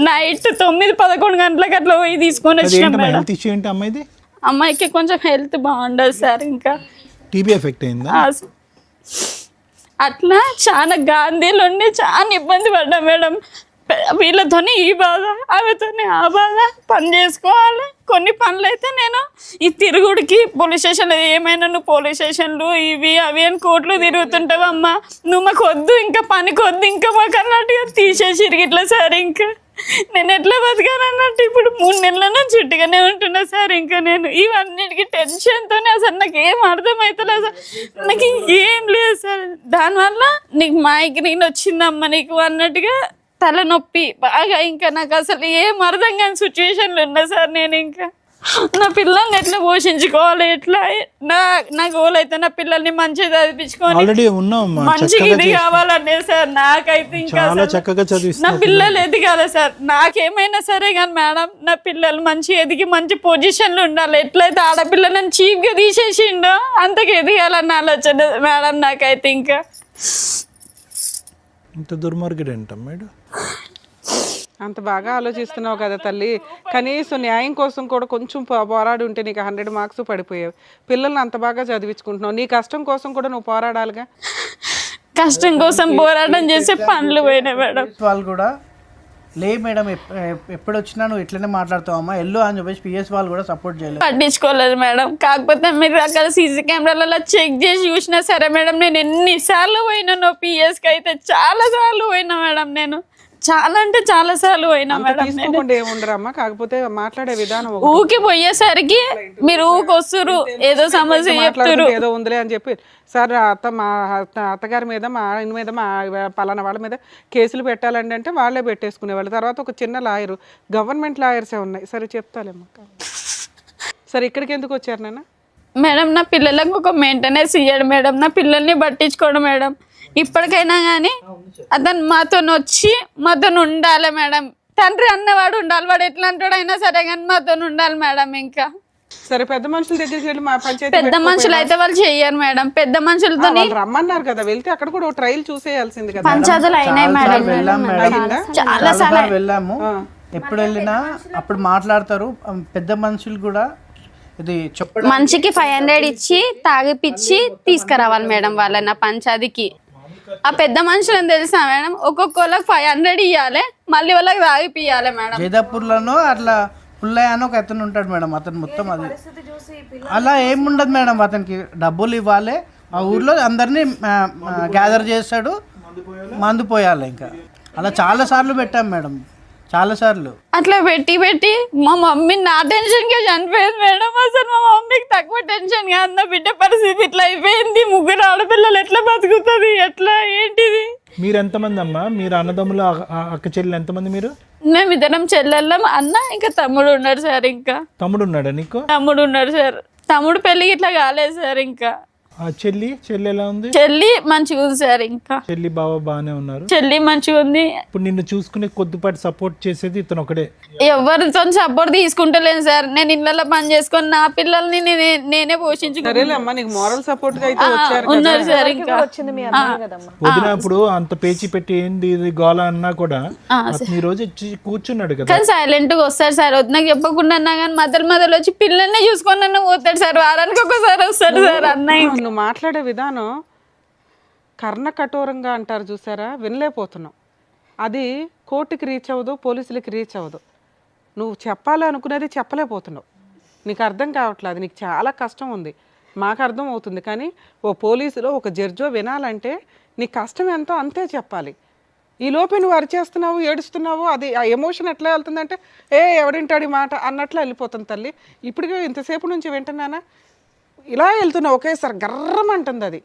నైట్ 9-11 గంటలకు అట్లా పోయి తీసుకొని వచ్చినాం మేడం. హెల్త్ ఇష్యూ ఏంటి అమ్మాయిది? అమ్మాయికి కొంచెం హెల్త్ బాగుండదు సార్. ఇంకా టీబీ ఎఫెక్ట్ అయిందా? అట్లా చాలా గాంధీలు ఉండి చాలా ఇబ్బంది పడ్డా మేడం. వీళ్ళతోని ఈ బాధ, ఆమెతోని ఆ బాధ. పని చేసుకోవాలి. కొన్ని పనులు అయితే నేను ఈ తిరుగుడికి పోలీస్ స్టేషన్లో ఏమైనా నువ్వు పోలీస్ స్టేషన్లు ఇవి అవి అని కోర్టులు తిరుగుతుంటావమ్మా, నువ్వు మాకు వద్దు, ఇంకా పనికి వద్దు ఇంకా మాకు అన్నట్టుగా తీసేసిరు ఇట్లా సార్. ఇంకా నేను ఎట్లా బతకాలన్నట్టు ఇప్పుడు 3 నెలల నుంచి చుట్టుగానే ఉంటున్నా సార్. ఇంకా నేను ఇవన్నిటికీ టెన్షన్తోనే అసలు నాకు ఏం అర్థమవుతలేదు సార్. నాకు ఇంకేం లేదు సార్. దానివల్ల నీకు మైగ్రేన్ వచ్చిందమ్మా నీకు అన్నట్టుగా తలనొప్పి బాగా. ఇంకా నాకు అసలు ఏం అర్థం కాని సిచ్యువేషన్లు ఉన్నా సార్. నేను ఇంకా నా పిల్లల్ని ఎట్లా పోషించుకోవాలి, ఎట్లా నా గోల్ అయితే నా పిల్లల్ని మంచిగా చదివించుకొని మంచిగా ఇది కావాలనే సార్. నాకైతే ఇంకా నా పిల్లలు ఎదిగాలి సార్. నాకేమైనా సరే కానీ మేడం నా పిల్లలు మంచి ఎదిగి మంచి పొజిషన్లు ఉండాలి. ఎట్లయితే ఆడపిల్లలను చీప్గా తీసేసిండో అంతకు ఎదిగాలన్న ఆలోచన మేడం నాకైతే. ఇంకా ఇంత దుర్మార్గుడు ఏంటమ్మా మేడం? అంత బాగా ఆలోచిస్తున్నావు కదా తల్లి. కనీసం న్యాయం కోసం కూడా కొంచెం పోరాడి ఉంటే నీకు 100 మార్క్స్ పడిపోయావు. పిల్లల్ని అంత బాగా చదివించుకుంటున్నావు. నీ కష్టం కోసం కూడా నువ్వు పోరాడాలిగా. కష్టం కోసం పోరాటం చేసే పనులు పోయినాయి మేడం. వాళ్ళు కూడా లే మేడం ఎప్పుడు వచ్చినా నువ్వు ఇట్లనే మాట్లాడుతావు అమ్మా ఎల్లు అని చెప్పేసి పిఎస్ వాళ్ళు కూడా సపోర్ట్ చేయలేదు, పట్టించుకోలేదు మేడం. కాకపోతే మీరు అక్కడ సీసీ కెమెరాలలో చెక్ చేసి చూసినా సరే మేడం, నేను ఎన్నిసార్లు పోయినాను పిఎస్కి అయితే చాలా సార్లు పోయినా మేడం. నేను చాలా అంటే చాలా సార్లు పోయినా మేడం. ఏముండరమ్మా, కాకపోతే మాట్లాడే విధానం ఊకి పోయేసరికి మీరు ఊకి వస్తురు ఏదో సమస్య చెప్తారు ఏదో ఉందిలే అని చెప్పి సార్ మా అత్తగారి మీద మా ఆయన మీద మా పలానా వాళ్ళ మీద కేసులు పెట్టాలండి అంటే వాళ్ళే పెట్టేసుకునేవాళ్ళు. తర్వాత ఒక చిన్న లాయరు, గవర్నమెంట్ లాయర్సే ఉన్నాయి. సరే చెప్తాలేమ్మా. సరే ఇక్కడికి ఎందుకు వచ్చారు నాన్న? మేడం నా పిల్లలకు ఒక మెయింటెనెన్స్ ఇయ్యాడు మేడం, నా పిల్లల్ని పట్టించుకోడు మేడం. ఇప్పటికైనా కానీ అతను మాతో వచ్చి మాతో ఉండాలి మేడం. తండ్రి అన్నవాడు ఉండాలి, వాడు ఎట్లాంటాడు అయినా సరే కానీ మాతో ఉండాలి మేడం. ఇంకా సరే పెద్ద మనుషుల దగ్గరికి వెళ్ళి మా పంచాయతీ పెద్ద మనుషులు అయితే వాళ్ళు చెయ్యరు మేడం. పెద్ద మనుషులతో రమ్మన్నారు కదా, వెళ్తే అక్కడ కూడా ట్రయల్ చూసేయాల్సింది కదా. పంచాయతీలు అయినాయి మేడం. వెళ్ళాం మేడం, అయిందా? చాలా చాలా వెళ్ళాము. ఎప్పుడు వెళ్ళినా అప్పుడు మాట్లాడతారు. పెద్ద మనుషులు కూడా ఇది చెప్పడం మనిషికి 500 ఇచ్చి తాగిపిచ్చి తీసుకురావాలి మేడం వాళ్ళని ఆ పంచాయతీకి. ఆ పెద్ద మనుషులని తెలుసా మేడం, ఒక్కొక్కళ్ళకి 500 ఇవ్వాలి, మళ్ళీ వాళ్ళకి తాగిపియాలి మేడం. జైదాపూర్లోనో అట్లా పుల్లయ్య అని ఒక అతను ఉంటాడు మేడం, అతను మొత్తం అది అలా ఏముండదు మేడం. అతనికి డబ్బులు ఇవ్వాలి, ఆ ఊర్లో అందరినీ గ్యాదర్ చేస్తాడు, మందు పోయాలి. ఇంకా అలా చాలా సార్లు పెట్టాం మేడం, చాలా సార్లు. అట్లా పెట్టి పెట్టి మా మమ్మీ నా టెన్షన్ గా చనిపోయింది మేడం. అసలు మా మమ్మీకి తక్కువ టెన్షన్ గా అన్న బిడ్డ పరిస్థితి ఇట్లా అయిపోయింది. 3 ఆడపిల్లలు ఎట్లా బతుకుతుంది, ఎట్లా ఏంటిది? మీరు ఎంతమంది అమ్మా? మీరు అన్నదమ్ములు అక్క చెల్లెలు ఎంతమంది మీరు? మేమిద్దరం చెల్లెళ్ళం, అన్న ఇంకా తమ్ముడు ఉన్నాడు సార్. ఇంకా తమ్ముడు ఉన్నాడా నీకు? తమ్ముడు ఉన్నాడు సార్. తమ్ముడు పెళ్ళికి ఇట్లా కాలేదు సార్. ఇంకా ఆ చెల్లి ఎలా ఉంది? చెల్లి మంచిగా ఉంది సార్. ఇంకా చెల్లి బావ బాగానే ఉన్నారు. చెల్లి మంచిగా ఉంది. ఇప్పుడు నిన్ను చూసుకునే కొద్దిపాటి సపోర్ట్ చేసేది ఇతను ఒకడే. ఎవరితో సపోర్ట్ తీసుకుంటలేను సార్. నేను ఇళ్ళలో పని చేసుకొని నా పిల్లల్ని నేనే పోషించుకుంటాను. సరేలేమ్మా, నీకు మోరల్ సపోర్ట్ గా అయితే వచ్చారు ఉన్నారు సార్. ఇంకా వచ్చింది మీ అమ్మాయి కదమ్మా. వదినప్పుడు అంత పేచి పెట్టి ఏంది ఇది గోల అన్నా కూడా అతను ఈ రోజు వచ్చి కూర్చున్నాడు కదా. కానీ సైలెంట్ గా వస్తాడు సార్. వద్దు చెప్పకుండా అన్నా కానీ మొదలు వచ్చి పిల్లల్ని చూసుకొని నన్ను పోతాడు సార్. వారానికి ఒకసారి వస్తాడు సార్ అన్నయ్య. నువ్వు మాట్లాడే విధానం కర్ణ కఠోరంగా అంటారు చూసారా, వినలేకపోతున్నావు. అది కోర్టుకి రీచ్ అవ్వదు, పోలీసులకి రీచ్ అవ్వదు. నువ్వు చెప్పాలనుకునేది చెప్పలేకపోతున్నావు. నీకు అర్థం కావట్లేదు, అది నీకు చాలా కష్టం ఉంది. మాకు అర్థం అవుతుంది, కానీ ఓ పోలీసులో ఒక జడ్జో వినాలంటే నీ కష్టం ఎంతో అంతే చెప్పాలి. ఈ లోపే నువ్వు అరిచేస్తున్నావు, ఏడుస్తున్నావు, అది ఆ ఎమోషన్ ఎట్లా వెళ్తుందంటే ఎవడింటాడు ఈ మాట అన్నట్లు వెళ్ళిపోతుంది తల్లి. ఇప్పటికే ఇంతసేపు నుంచి వింటున్నానా, ఇలా వెళ్తున్నావు ఒకేసారి గర్రమంటుంది. అది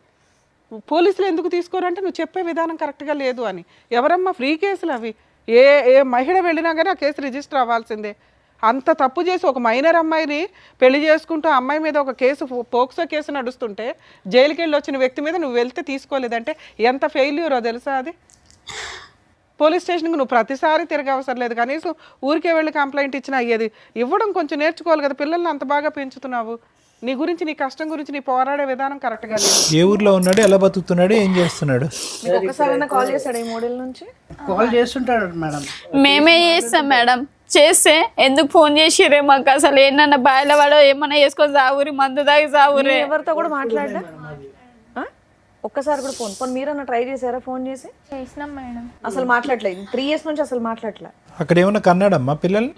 పోలీసులు ఎందుకు తీసుకోరంటే నువ్వు చెప్పే విధానం కరెక్ట్గా లేదు అని. ఎవరమ్మా ఫ్రీ కేసులు అవి? ఏ మహిళ వెళ్ళినా కానీ ఆ కేసు రిజిస్టర్ అవ్వాల్సిందే. అంత తప్పు చేసి ఒక మైనర్ అమ్మాయిని పెళ్లి చేసుకుంటూ అమ్మాయి మీద ఒక కేసు, పోక్సో కేసు నడుస్తుంటే జైలుకి వెళ్ళి వచ్చిన వ్యక్తి మీద నువ్వు వెళ్తే తీసుకోలేదంటే ఎంత ఫెయిల్యూరో తెలుసా అది. పోలీస్ స్టేషన్కి నువ్వు ప్రతిసారి తిరగ అవసరం లేదు, కనీసం ఊరికే వెళ్ళి కంప్లైంట్ ఇచ్చినా అయ్యేది. ఇవ్వడం కొంచెం నేర్చుకోవాలి కదా, పిల్లల్ని అంత బాగా పెంచుతున్నావు. నీ గురించి, నీ కష్టం గురించి నీ పోరాడే విధానం కరెక్ట్గా లేదు. ఏ ఊర్లో ఉన్నాడు, ఎలా బతుకుతున్నాడు, ఏం చేస్తున్నాడు? ఒక్కసారి కాల్ చేశాడు ఈ 3 ఏళ్ళ నుంచి? కాల్ చేస్తుంటాడు మేడం. మేమే చేస్తాం మేడం. చేస్తే ఎందుకు ఫోన్ చేసిరే మాకు, అసలు ఏంటన్నా బాయిల వాడో ఏమన్నా వేసుకొని సావురి, మందు దాగి సావురే. ఎవరితో కూడా మాట్లాడా? ఒక్కసారి కూడా ఫోన్ మీరన్నా ట్రై చేశారా? ఫోన్ చేసి చేసినాం మేడం. అసలు మాట్లాడలేదు. 3 years నుంచి అసలు మాట్లాడలే. అక్కడ ఏమన్నా కన్నాడమ్మా పిల్లల్ని?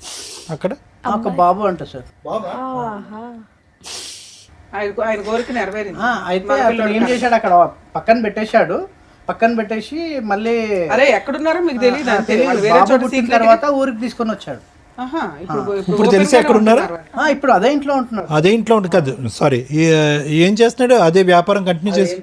అక్కడ ఒక బాబు అంట సార్. ఆయన కోరిక నెరవేరింది. అయితే అతను ఏం చేశాడు, అక్కడ పక్కన పెట్టేసి మళ్ళీ అరే ఎక్కడున్నారో మీకు తెలియదు. బాబు పుట్టిన తర్వాత ఊరికి తీసుకొని వచ్చాడు. ఇప్పుడు తెలిసి ఎక్కడ ఉన్నారు? ఇప్పుడు అదే ఇంట్లో ఉంటున్నాడు. అదే ఇంట్లో ఉంటుంది కాదు, సారీ, ఏం చేస్తున్నాడు? అదే వ్యాపారం కంటిన్యూ చేసి?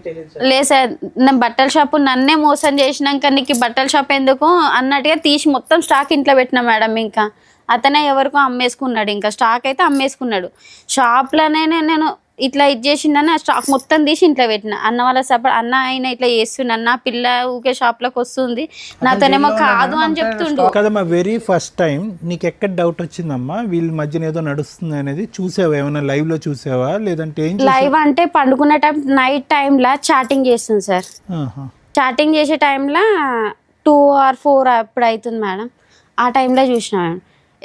లేదు సార్, నేను బట్టల షాపు నన్నే మోసం చేసినాక నీకు బట్టల షాప్ ఎందుకు అన్నట్టుగా తీసి మొత్తం స్టాక్ ఇంట్లో పెట్టినా మేడం. ఇంకా అతనే ఎవరికో అమ్మేసుకున్నాడు. ఇంకా స్టాక్ అయితే అమ్మేసుకున్నాడు. షాప్లోనే నేను ఇట్లా ఇది చేసిండని ఆ స్టాక్ మొత్తం తీసి ఇంట్లో పెట్టిన. అన్న వాళ్ళ సపోర్ట్, అన్న ఆయన ఇట్లా చేస్తుండ, అన్న పిల్ల ఊకే షాప్లోకి వస్తుంది, నాతోనేమో కాదు అని చెప్తుండు కదమ్మా. వెరీ ఫస్ట్ టైం నీకు ఎక్కడ డౌట్ వచ్చిందమ్మా వీళ్ళ మధ్యన ఏదో నడుస్తుంది అనేది? చూసావా, ఏమైనా లైవ్ లో చూసావా లేదంటే? లైవ్ అంటే పండుకునే టైం, నైట్ టైంలో చాటింగ్ చేస్తుంది సార్. చాటింగ్ చేసే టైంలో 2 or 4 అప్పుడు అవుతుంది మేడం. ఆ టైంలో చూసిన మేడం.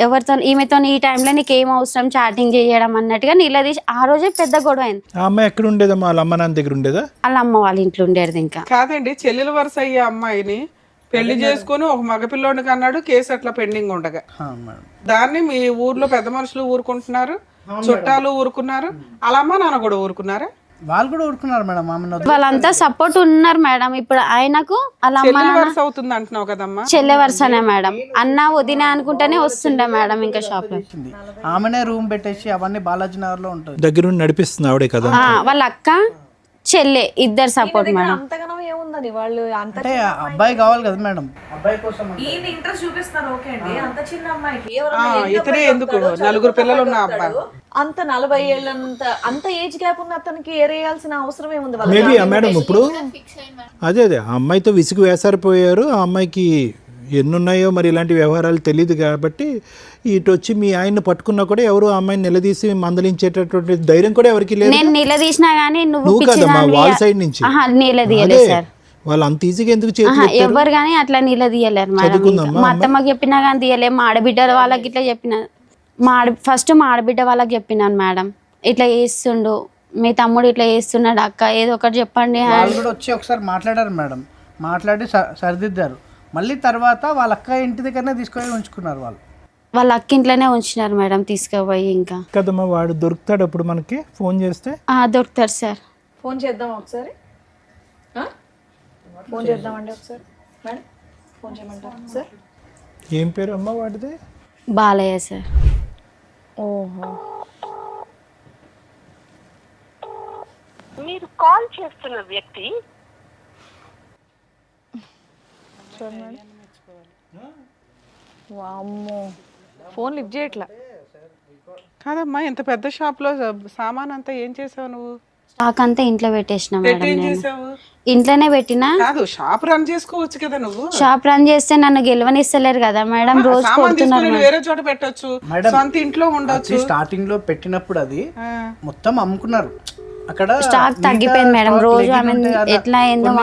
ఎవరితో ఈమెతో ఈ టైంలో నీకు ఏం అవసరం చాటింగ్ చేయడం అన్నట్టుగా నిలదీసి ఆ రోజే పెద్ద గొడవ అయింది. ఆ అమ్మాయి ఎక్కడ ఉండేదమ్మా? వాళ్ళ అమ్మ నాన్న దగ్గర ఉండేదా? వాళ్ళ అమ్మ వాళ్ళ ఇంట్లో ఉండేది. ఇంకా కాదండి, చెల్లెల వరుస అయ్యే అమ్మాయిని పెళ్లి చేసుకుని ఒక మగపిల్లోడికి అన్నాడు, కేసు అట్లా పెండింగ్ ఉండగా దాన్ని మీ ఊర్లో పెద్ద మనుషులు ఊరుకుంటున్నారు, చుట్టాలు ఊరుకున్నారు, వాళ్ళ అమ్మ నాన్న కూడా ఊరుకున్నారా? వాళ్ళు కూడా ఊరుకున్నారు మేడం. వాళ్ళంతా సపోర్ట్ ఉన్నారు మేడం. ఇప్పుడు ఆయనకు అలా వరుస అవుతుంది అంటున్నావు కదమ్మా? చెల్లె వరుసనే మేడం. అన్న వదిన అనుకుంటేనే వస్తుండే మేడం. ఇంకా షాప్ లో ఆమెనే రూమ్ పెట్టేసి అవన్నీ బాలాజీ నగర్ లో ఉంటుంది, దగ్గర నడిపిస్తుంది ఆవిడే కదా. వాళ్ళ అక్క చెల్లె, ఇద్దరు సపోర్ట్ మేడం. అంతగానో ఏముందని వాళ్ళు అంత అంటే అబ్బాయి కావాలి కదా మేడం, అబ్బాయి కోసం ఈయన ఇంట్రెస్ట్ చూపిస్తున్నారు. ఓకే అండి, అంత చిన్న అమ్మాయికి ఇతనే ఎందుకు 4 పిల్లలు ఉన్న అబ్బాయి అంత 40 ఏళ్ళంత అంత ఏజ్ గ్యాప్ ఉన్న అతనికి ఏరేయాల్సిన అవసరం ఏముంది? వాళ్ళ మేబీ మేడం ఇప్పుడు అదే ఆ అమ్మాయితో విసుగు వేసారిపోయారు. ఆ అమ్మాయికి ఎన్నున్నాయో మరి ఇలాంటి వ్యవహారాలు తెలియదు కాబట్టి ఇటు వచ్చి మీ ఆయన్ని పట్టుకున్నా కూడా ఎవరు ఆ అమ్మాయిని నిలదీసి మందలించేటటువంటి ధైర్యం కూడా ఎవరికి లేదు. నేను నిలదీసినా గానీ నువ్వు కదమ్మా వాళ్ళ సైడ్ నుంచి నిలదీయలేదు సార్. వాళ్ళు అంత ఈజీగా ఎందుకు చేతులు ఎవరు కానీ అట్లా నిలదీయలేరు మేడం. మా అత్తమ్మకి చెప్పినా కానీ తీయలే, మా ఆడబిడ్డ వాళ్ళకి ఇట్లా చెప్పిన, ఫస్ట్ మా ఆడబిడ్డ వాళ్ళకి చెప్పినాను మేడం, ఇట్లా చేస్తుండు మీ తమ్ముడు, ఇట్లా చేస్తున్నాడు అక్క, ఏదో ఒకటి చెప్పండి. వాళ్ళు కూడా వచ్చి ఒకసారి మాట్లాడారు మేడం, మాట్లాడి సరిదిద్దారు. మళ్ళీ తర్వాత వాళ్ళ అక్క ఇంటి దగ్గరనే తీసుకొని ఉంచుకున్నారు. వాళ్ళ అక్క ఇంట్లోనే ఉంచినారు మేడం తీసుకుపోయి. ఇంకా కదమ్మా వాడు దొరుకుతాడు అప్పుడు మనకి ఫోన్ చేస్తే? దొరుకుతారు సార్. ఫోన్ చేద్దాం ఒకసారి, ఫోన్ చేద్దామండి ఒకసారి మేడం, ఫోన్ చేయమంటారా సార్? ఏం పేరు అమ్మ వాడిది? బాలయ్య సార్. ఓహో, మీరు కాల్ చేస్తున్న వ్యక్తి వామ్మో, ఫోన్ లిఫ్ట్ చేయట్లా. కాదమ్మా, ఇంత పెద్ద షాప్ లో సామాన్ అంతా ఏం చేసావు నువ్వు? స్టాక్ అంతా ఇంట్లో పెట్టేసిన మేడం. ఏం నేను చేసావు? ఇంట్లోనే పెట్టినా. కాదు, షాప్ రన్ చేసుకోవచ్చు కదా నువ్వు. షాప్ రన్ చేస్తే నన్ను గెలవనిస్తలేరు కదా మేడం, రోజు సామాన్ కొడుతున్నారు తీసుకొని వేరే చోట పెట్టొచ్చు, సొంత ఇంట్లో ఉండొచ్చు. స్టార్టింగ్ లో పెట్టినప్పుడు అది మొత్తం అమ్ముకున్నారు. అక్కడ స్టాక్ తగ్గిపోయింది మేడం, రోజు ఆమె ఎట్లా అయిందో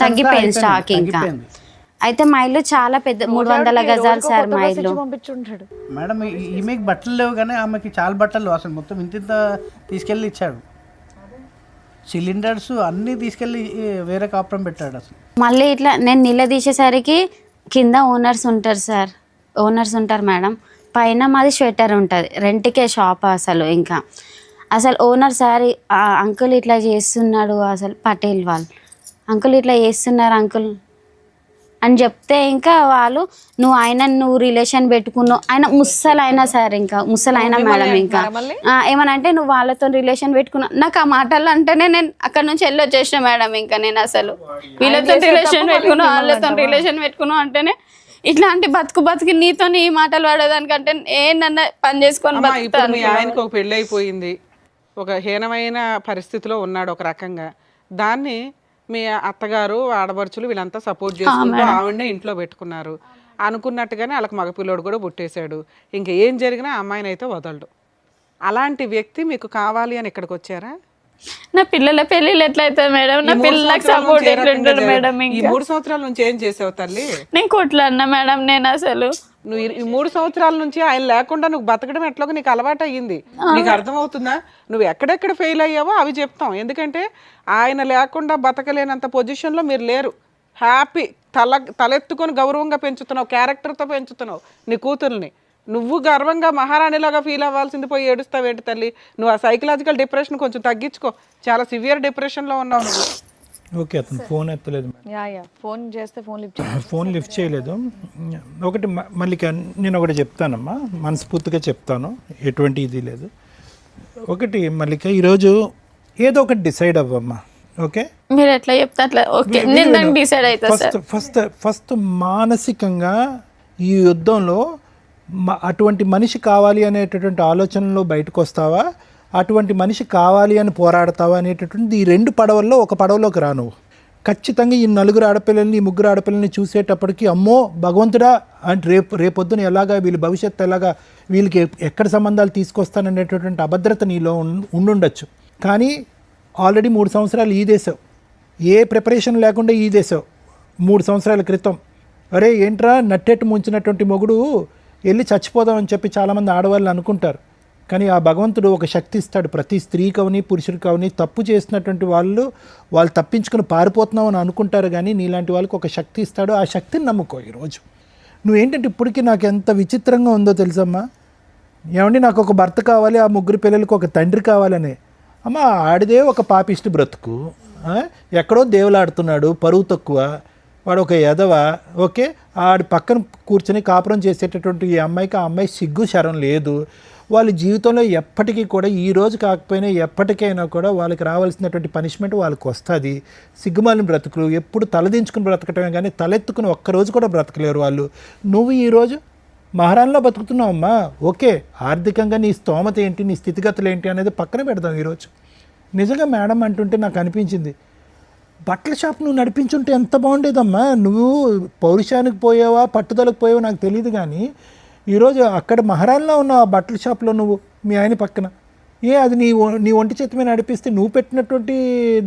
తగ్గిపోయింది స్టాక్. ఇంకా అయితే మా ఇల్లు చాలా పెద్ద 300 గజాలు సార్ మా ఇల్లు. పంపించుంటాడు మేడం. ఈమెకి బట్టలు లేవు కానీ ఆమెకి చాలా బట్టలు అసలు మొత్తం ఇంత తీసుకెళ్ళి ఇచ్చాడు. సిలిండర్స్ అన్నీ తీసుకెళ్ళి వేరే కాపురం పెట్టాడు అసలు. మళ్ళీ ఇట్లా నేను నిలదీసేసరికి కింద ఓనర్స్ ఉంటారు సార్, ఓనర్స్ ఉంటారు మేడం, పైన మాది స్వెటర్ ఉంటుంది, రెంట్కే షాప్. అసలు ఓనర్ సార్ అంకుల్ ఇట్లా చేస్తున్నాడు, అసలు పటేల్ వాళ్ళు అంకుల్ ఇట్లా చేస్తున్నారు అంకుల్ అని చెప్తే, ఇంకా వాళ్ళు నువ్వు రిలేషన్ పెట్టుకున్నావు, ఆయన ముసలైనా సార్, ఇంకా ముసలైనా మేడం, ఇంకా ఏమనంటే నువ్వు వాళ్ళతో రిలేషన్ పెట్టుకున్నావు. నాకు ఆ మాటలు అంటేనే నేను అక్కడ నుంచి వెళ్ళి వచ్చేసిన మేడం. ఇంకా నేను అసలు వీళ్ళతో రిలేషన్ పెట్టుకున్నావు, వాళ్ళతో రిలేషన్ పెట్టుకున్నావు అంటేనే ఇట్లాంటి బతుకు నీతో ఈ మాటలు పడేదానికంటే ఏంటన్నా పని చేసుకొని ఇప్పుడు మీ ఆయనకు ఒక పెళ్ళి అయిపోయింది, ఒక హీనమైన పరిస్థితిలో ఉన్నాడు ఒక రకంగా. దాన్ని మీ అత్తగారు ఆడబడుచులు వీళ్ళంతా సపోర్ట్ చేసుకుంటూ ఆవిడనే ఇంట్లో పెట్టుకున్నారు. అనుకున్నట్టుగానే వాళ్ళకి మగపిల్లోడు కూడా పుట్టేశాడు. ఇంకా ఏం జరిగినా అమ్మాయిని అయితే వదలడు. అలాంటి వ్యక్తి మీకు కావాలి అని ఇక్కడికి వచ్చారా? నా పిల్లల పెళ్ళిళ్ళు ఎట్లయితుంది మేడం, నా పిల్లలకు సపోర్ట్ ఎట్లుంటాడు మేడం? ఈ 3 సంవత్సరాల నుంచి ఏం చేసావు తల్లి? నేను కొట్లాడినా మేడం. నేను అసలు నువ్వు ఈ 3 సంవత్సరాల నుంచి ఆయన లేకుండా నువ్వు బతకడం ఎట్లాగో నీకు అలవాటు అయ్యింది. నీకు అర్థమవుతుందా? నువ్వు ఎక్కడెక్కడ ఫెయిల్ అయ్యావో అవి చెప్తాం. ఎందుకంటే ఆయన లేకుండా బతకలేనంత పొజిషన్లో మీరు లేరు. హ్యాపీ తలెత్తుకొని గౌరవంగా పెంచుతున్నావు, క్యారెక్టర్తో పెంచుతున్నావు నీ కూతుర్ని. నువ్వు గర్వంగా మహారాణిలాగా ఫీల్ అవ్వాల్సింది పోయి ఏడుస్తావేంటి తల్లి? నువ్వు ఆ సైకలాజికల్ డిప్రెషన్ కొంచెం తగ్గించుకో. చాలా సివియర్ డిప్రెషన్లో ఉన్నావు నువ్వు. ఓకే, అతను ఫోన్ ఎత్తలేదు. ఫోన్ చేస్తే ఫోన్ లిఫ్ట్ చేయలేదు. ఒకటి మళ్ళీ నేను ఒకటి చెప్తానమ్మా, మనస్ఫూర్తిగా చెప్తాను, ఎటువంటి ఇది లేదు. ఒకటి మల్లిక, ఈరోజు ఏదో ఒకటి డిసైడ్ అవ్వమ్మా. ఓకే, మీరు ఎట్లా చెప్తే అట్లా ఓకే, నేను దానికి డిసైడ్ అవుతా. ఫస్ట్ మానసికంగా ఈ యుద్ధంలో అటువంటి మనిషి కావాలి అనేటటువంటి ఆలోచనలో బయటకు వస్తావా, అటువంటి మనిషి కావాలి అని పోరాడతావా అనేటటువంటి ఈ 2 పడవల్లో ఒక పడవలోకి రా నువ్వు. ఖచ్చితంగా ఈ 4 ఆడపిల్లల్ని, ఈ 3 ఆడపిల్లల్ని చూసేటప్పటికి అమ్మో భగవంతుడా అంటే రేపొద్దున ఎలాగా వీళ్ళ భవిష్యత్తు ఎలాగా, వీళ్ళకి ఎక్కడ సంబంధాలు తీసుకొస్తాననేటటువంటి అభద్రత నీలో ఉండుండొచ్చు. కానీ ఆల్రెడీ 3 సంవత్సరాలు ఈదేశావు, ఏ ప్రిపరేషన్ లేకుండా ఈదేశావు. 3 సంవత్సరాల క్రితం అరే ఏంట్రా నట్టెట్టు ముంచినటువంటి మొగుడు వెళ్ళి చచ్చిపోదామని చెప్పి చాలామంది ఆడవాళ్ళు అనుకుంటారు. కానీ ఆ భగవంతుడు ఒక శక్తి ఇస్తాడు. ప్రతి స్త్రీకవని పురుషుడికవని తప్పు చేసినటువంటి వాళ్ళు తప్పించుకుని పారిపోతున్నావు అని అనుకుంటారు, కానీ నీలాంటి వాళ్ళకి ఒక శక్తి ఇస్తాడు. ఆ శక్తిని నమ్ముకో. ఈరోజు నువ్వేంటంటే ఇప్పటికీ నాకు ఎంత విచిత్రంగా ఉందో తెలుసమ్మా. ఏమండి నాకు ఒక భర్త కావాలి, ఆ 3 పిల్లలకి ఒక తండ్రి కావాలని. అమ్మ ఆడిదే ఒక పాపిష్టి బ్రతుకు, ఎక్కడో దేవులాడుతున్నాడు, పరువు తక్కువ, వాడు ఒక ఎదవ. ఓకే, ఆడి పక్కన కూర్చొని కాపురం చేసేటటువంటి ఈ అమ్మాయికి ఆ అమ్మాయి సిగ్గు శరం లేదు. వాళ్ళ జీవితంలో ఎప్పటికీ కూడా ఈ రోజు కాకపోయినా ఎప్పటికైనా కూడా వాళ్ళకి రావాల్సినటువంటి పనిష్మెంట్ వాళ్ళకి వస్తుంది. సిగ్గుమాలిన బ్రతుకులు ఎప్పుడు తలదించుకుని బ్రతకటమే కానీ తలెత్తుకుని ఒక్కరోజు కూడా బ్రతకలేరు వాళ్ళు. నువ్వు ఈరోజు మహారాణిలో బతుకుతున్నావమ్మా, ఓకే, ఆర్థికంగా నీ స్తోమత ఏంటి, నీ స్థితిగతులు ఏంటి అనేది పక్కన పెడదాం. ఈరోజు నిజంగా మేడం అంటుంటే నాకు అనిపించింది, బట్టల షాప్ నువ్వు నడిపించుంటే ఎంత బాగుండేదమ్మా. నువ్వు పౌరుషానికి పోయావా పట్టుదలకు పోయావా నాకు తెలియదు, కానీ ఈరోజు అక్కడ మహారాణిలో ఉన్న ఆ బట్టల షాప్లో నువ్వు మీ ఆయన పక్కన అది నీ ఒంటి చేతి మీద నడిపిస్తే నువ్వు పెట్టినటువంటి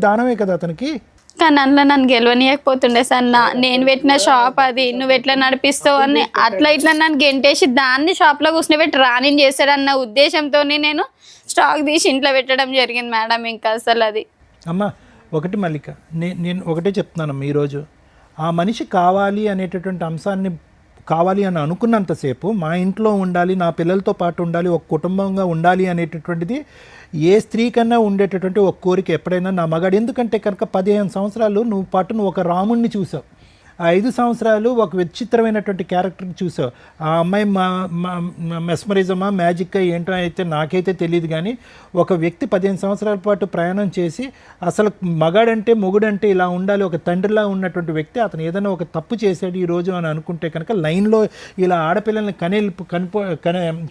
దానమే కదా అతనికి. కానీ అందులో నన్ను గెలవనీయకపోతుండే సార్. నేను పెట్టిన షాప్ అది, నువ్వు ఎట్లా నడిపిస్తావు అని అట్లా ఇట్లా నన్ను గెంటేసి దాన్ని షాప్లో కూర్చొని రాణి చేశాడన్న ఉద్దేశంతో నేను స్టాక్ తీసి ఇంట్లో పెట్టడం జరిగింది మేడం. ఇంకా అసలు అది అమ్మా ఒకటి మల్లిక, నేను ఒకటే చెప్తున్నానమ్మా, ఈరోజు ఆ మనిషి కావాలి అనేటటువంటి అంశాన్ని కావాలి అని అనుకున్నంతసేపు మా ఇంట్లో ఉండాలి, నా పిల్లలతో పాటు ఉండాలి, ఒక కుటుంబంగా ఉండాలి అనేటటువంటిది ఏ స్త్రీ కన్నా ఉండేటటువంటి ఒక కోరిక ఎప్పుడైనా నా మగాడు. ఎందుకంటే కనుక 15 సంవత్సరాలు నువ్వు ఒక రాముణ్ణి చూసావు, ఆ 5 సంవత్సరాలు ఒక విచిత్రమైనటువంటి క్యారెక్టర్ని చూసావు. ఆ అమ్మాయి మెస్మరిజమా మ్యాజిక్గా ఏంటో అయితే నాకైతే తెలియదు, కానీ ఒక వ్యక్తి 15 సంవత్సరాల పాటు ప్రయాణం చేసి అసలు మగాడంటే మొగుడంటే ఇలా ఉండాలి, ఒక తండ్రిలా ఉన్నటువంటి వ్యక్తి అతను ఏదైనా ఒక తప్పు చేశాడు ఈరోజు అని అనుకుంటే కనుక లైన్లో ఇలా ఆడపిల్లల్ని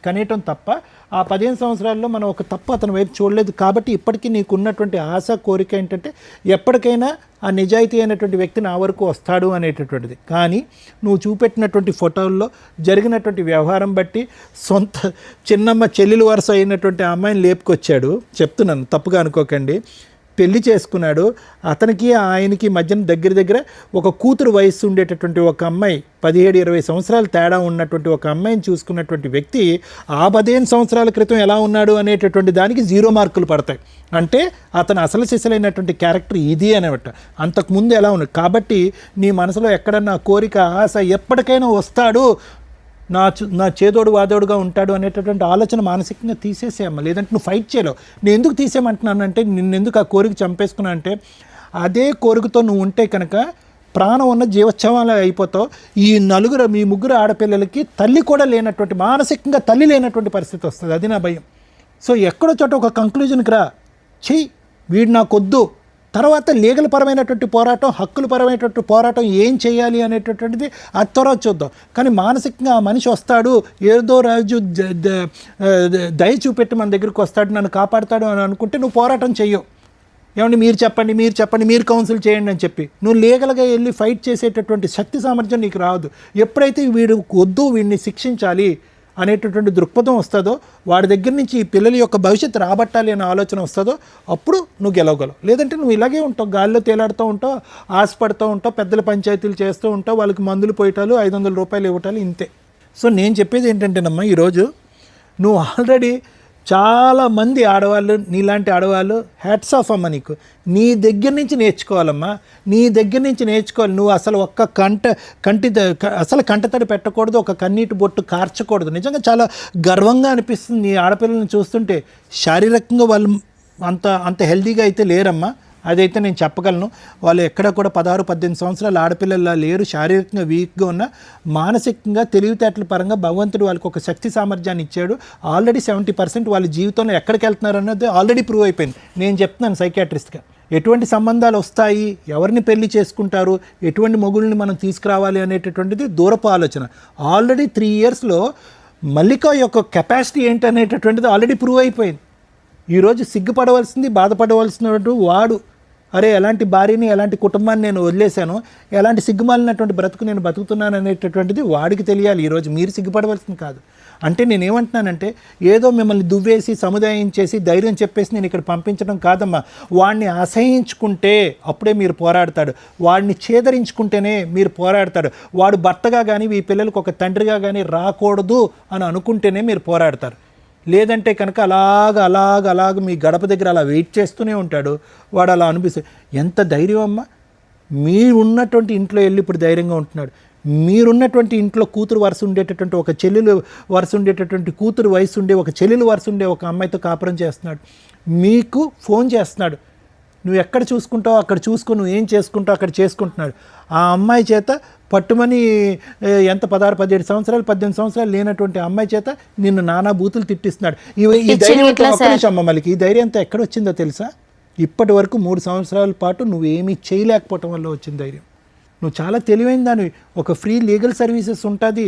కనేయటం తప్ప ఆ 15 సంవత్సరాల్లో మనం ఒక తప్పు అతని వైపు చూడలేదు. కాబట్టి ఇప్పటికీ నీకు ఉన్నటువంటి ఆశ కోరిక ఏంటంటే ఎప్పటికైనా ఆ నిజాయితీ అయినటువంటి వ్యక్తి నా వరకు వస్తాడు అనేటటువంటిది. కానీ నువ్వు చూపెట్టినటువంటి ఫోటోల్లో జరిగినటువంటి వ్యవహారం బట్టి సొంత చిన్నమ్మ చెల్లెలు వరుస అయినటువంటి ఆ అమ్మాయిని లేపుకొచ్చాడు. చెప్తున్నాను, తప్పుగా అనుకోకండి. పెళ్లి చేసుకున్నాడు. అతనికి ఆయనకి మధ్యన దగ్గర ఒక కూతురు వయస్సు ఉండేటటువంటి ఒక అమ్మాయి, 17-20 సంవత్సరాలు తేడా ఉన్నటువంటి ఒక అమ్మాయిని చూసుకున్నటువంటి వ్యక్తి ఆ 15 సంవత్సరాల క్రితం ఎలా ఉన్నాడు అనేటటువంటి దానికి 0 మార్కులు పడతాయి. అంటే అతను అసలు సిసలైనటువంటి క్యారెక్టర్ ఇది అనమాట. అంతకుముందు ఎలా ఉన్నాడు. కాబట్టి నీ మనసులో ఎక్కడన్నా కోరిక ఆశ ఎప్పటికైనా వస్తాడు, నా చేదోడు వాదోడుగా ఉంటాడు అనేటటువంటి ఆలోచన మానసికంగా తీసేసేయమ్మ. లేదంటే నువ్వు ఫైట్ చేయలేవు. నేను ఎందుకు తీసేయమంటున్నానంటే, నిన్నెందుకు ఆ కోరిక చంపేసుకున్నా అంటే, అదే కోరికతో నువ్వు ఉంటే కనుక ప్రాణం ఉన్న జీవోత్సవాలు అయిపోతావు. మీ ముగ్గురు ఆడపిల్లలకి తల్లి కూడా లేనటువంటి, మానసికంగా తల్లి లేనటువంటి పరిస్థితి వస్తుంది. అది నా భయం. సో ఎక్కడో చోట ఒక కంక్లూజన్కి రా, చెయ్యి, వీడు నాకొద్దు. తర్వాత లీగల్ పరమైనటువంటి పోరాటం, హక్కుల పరమైనటువంటి పోరాటం ఏం చేయాలి అనేటటువంటిది అది త్వర చూద్దాం. కానీ మానసికంగా ఆ మనిషి వస్తాడు, ఏదో రాజు దయ చూపెట్టి మన దగ్గరికి వస్తాడు, నన్ను కాపాడుతాడు అని అనుకుంటే నువ్వు పోరాటం చెయ్యవు. ఏమండి మీరు చెప్పండి, మీరు కౌన్సిల్ చేయండి అని చెప్పి నువ్వు లీగల్గా వెళ్ళి ఫైట్ చేసేటటువంటి శక్తి సామర్థ్యం నీకు రాదు. ఎప్పుడైతే వీడు వద్దు, వీడిని శిక్షించాలి అనేటటువంటి దృక్పథం వస్తుందో, వాడి దగ్గర నుంచి ఈ పిల్లల యొక్క భవిష్యత్తు రాబట్టాలి అనే ఆలోచన వస్తుందో, అప్పుడు నువ్వు గెలవగలవు. లేదంటే నువ్వు ఇలాగే ఉంటావు, గాల్లో తేలాడుతూ ఉంటావు, ఆశపడుతూ ఉంటావు, పెద్దల పంచాయతీలు చేస్తూ ఉంటావు, వాళ్ళకి మందులు పోయటాలు, 500 రూపాయలు ఇవ్వటాలు, ఇంతే. సో నేను చెప్పేది ఏంటంటేనమ్మా, ఈరోజు నువ్వు ఆల్రెడీ చాలామంది ఆడవాళ్ళు, నీలాంటి ఆడవాళ్ళు హ్యాట్స్ ఆఫ్ అమ్మ. నీకు నీ దగ్గర నుంచి నేర్చుకోవాలమ్మా, నీ దగ్గర నుంచి నేర్చుకోవాలి. నువ్వు అసలు ఒక్క కంటతడి పెట్టకూడదు, ఒక కన్నీటి బొట్టు కార్చకూడదు. నిజంగా చాలా గర్వంగా అనిపిస్తుంది నీ ఆడపిల్లల్ని చూస్తుంటే. శారీరకంగా వాళ్ళు అంత హెల్తీగా అయితే లేరమ్మా, అదైతే నేను చెప్పగలను. వాళ్ళు ఎక్కడ కూడా 16-18 సంవత్సరాల ఆడపిల్లలా లేరు. శారీరకంగా వీక్గా ఉన్న, మానసికంగా తెలివితేటల పరంగా భగవంతుడు వాళ్ళకి ఒక శక్తి సామర్థ్యాన్ని ఇచ్చాడు. ఆల్రెడీ 70% వాళ్ళ జీవితంలో ఎక్కడికి వెళ్తున్నారు అన్నది ఆల్రెడీ ప్రూవ్ అయిపోయింది. నేను చెప్తున్నాను సైకియాట్రిస్ట్గా, ఎటువంటి సంబంధాలు వస్తాయి, ఎవరిని పెళ్లి చేసుకుంటారు, ఎటువంటి మొగుళ్ళని మనం తీసుకురావాలి అనేటటువంటిది దూరపు ఆలోచన. ఆల్రెడీ 3 ఇయర్స్లో మల్లిక యొక్క కెపాసిటీ ఏంటనేటటువంటిది ఆల్రెడీ ప్రూవ్ అయిపోయింది. ఈరోజు సిగ్గుపడవలసింది, బాధపడవలసినటువంటి వాడు, అరే ఎలాంటి భార్యని, ఎలాంటి కుటుంబాన్ని నేను వదిలేశాను, ఎలాంటి సిగ్గుమాలినటువంటి బ్రతుకు నేను బతుకుతున్నాను అనేటటువంటిది వాడికి తెలియాలి. ఈరోజు మీరు సిగ్గుపడవలసింది కాదు. అంటే నేనేమంటున్నానంటే, ఏదో మిమ్మల్ని దువ్వేసి సముదాయించేసి ధైర్యం చెప్పేసి నేను ఇక్కడ పంపించడం కాదమ్మా. వాడిని అసహించుకుంటే అప్పుడే మీరు పోరాడతాడు, వాడిని ఛేదరించుకుంటేనే మీరు పోరాడతాడు. వాడు భర్తగా కానీ ఈ పిల్లలకు ఒక తండ్రిగా కానీ రాకూడదు అని అనుకుంటేనే మీరు పోరాడతారు. లేదంటే కనుక అలాగ మీ గడప దగ్గర అలా వెయిట్ చేస్తూనే ఉంటాడు. వాడు అలా అనిపిస్తుంది. ఎంత ధైర్యం అమ్మా, మీరున్నటువంటి ఇంట్లో వెళ్ళి ఇప్పుడు ధైర్యంగా ఉంటున్నాడు. మీరున్నటువంటి ఇంట్లో కూతురు వరుస ఉండేటటువంటి, ఒక చెల్లెలు వరుస ఉండేటటువంటి, కూతురు వయసు ఉండే ఒక చెల్లెలు వరుస ఉండే ఒక అమ్మాయితో కాపురం చేస్తున్నాడు. మీకు ఫోన్ చేస్తున్నాడు, నువ్వు ఎక్కడ చూసుకుంటావు అక్కడ చూసుకో, నువ్వు ఏం చేసుకుంటావు అక్కడ చేసుకుంటున్నాడు. ఆ అమ్మాయి చేత పట్టుమని ఎంత 16, 17 సంవత్సరాలు 18 సంవత్సరాలు లేనటువంటి అమ్మాయి చేత నిన్ను నానా బూతులు తిట్టిస్తున్నాడు. ఈ ధైర్యం ఒక్క నిమిషం అమ్మ, మళ్ళీ ఈ ధైర్యం అంతా ఎక్కడ వచ్చిందో తెలుసా? ఇప్పటి వరకు 3 సంవత్సరాల పాటు నువ్వేమీ చేయలేకపోవటం వల్ల వచ్చిన ధైర్యం. నువ్వు చాలా తెలివైన దానివి. ఒక ఫ్రీ లీగల్ సర్వీసెస్ ఉంటుంది,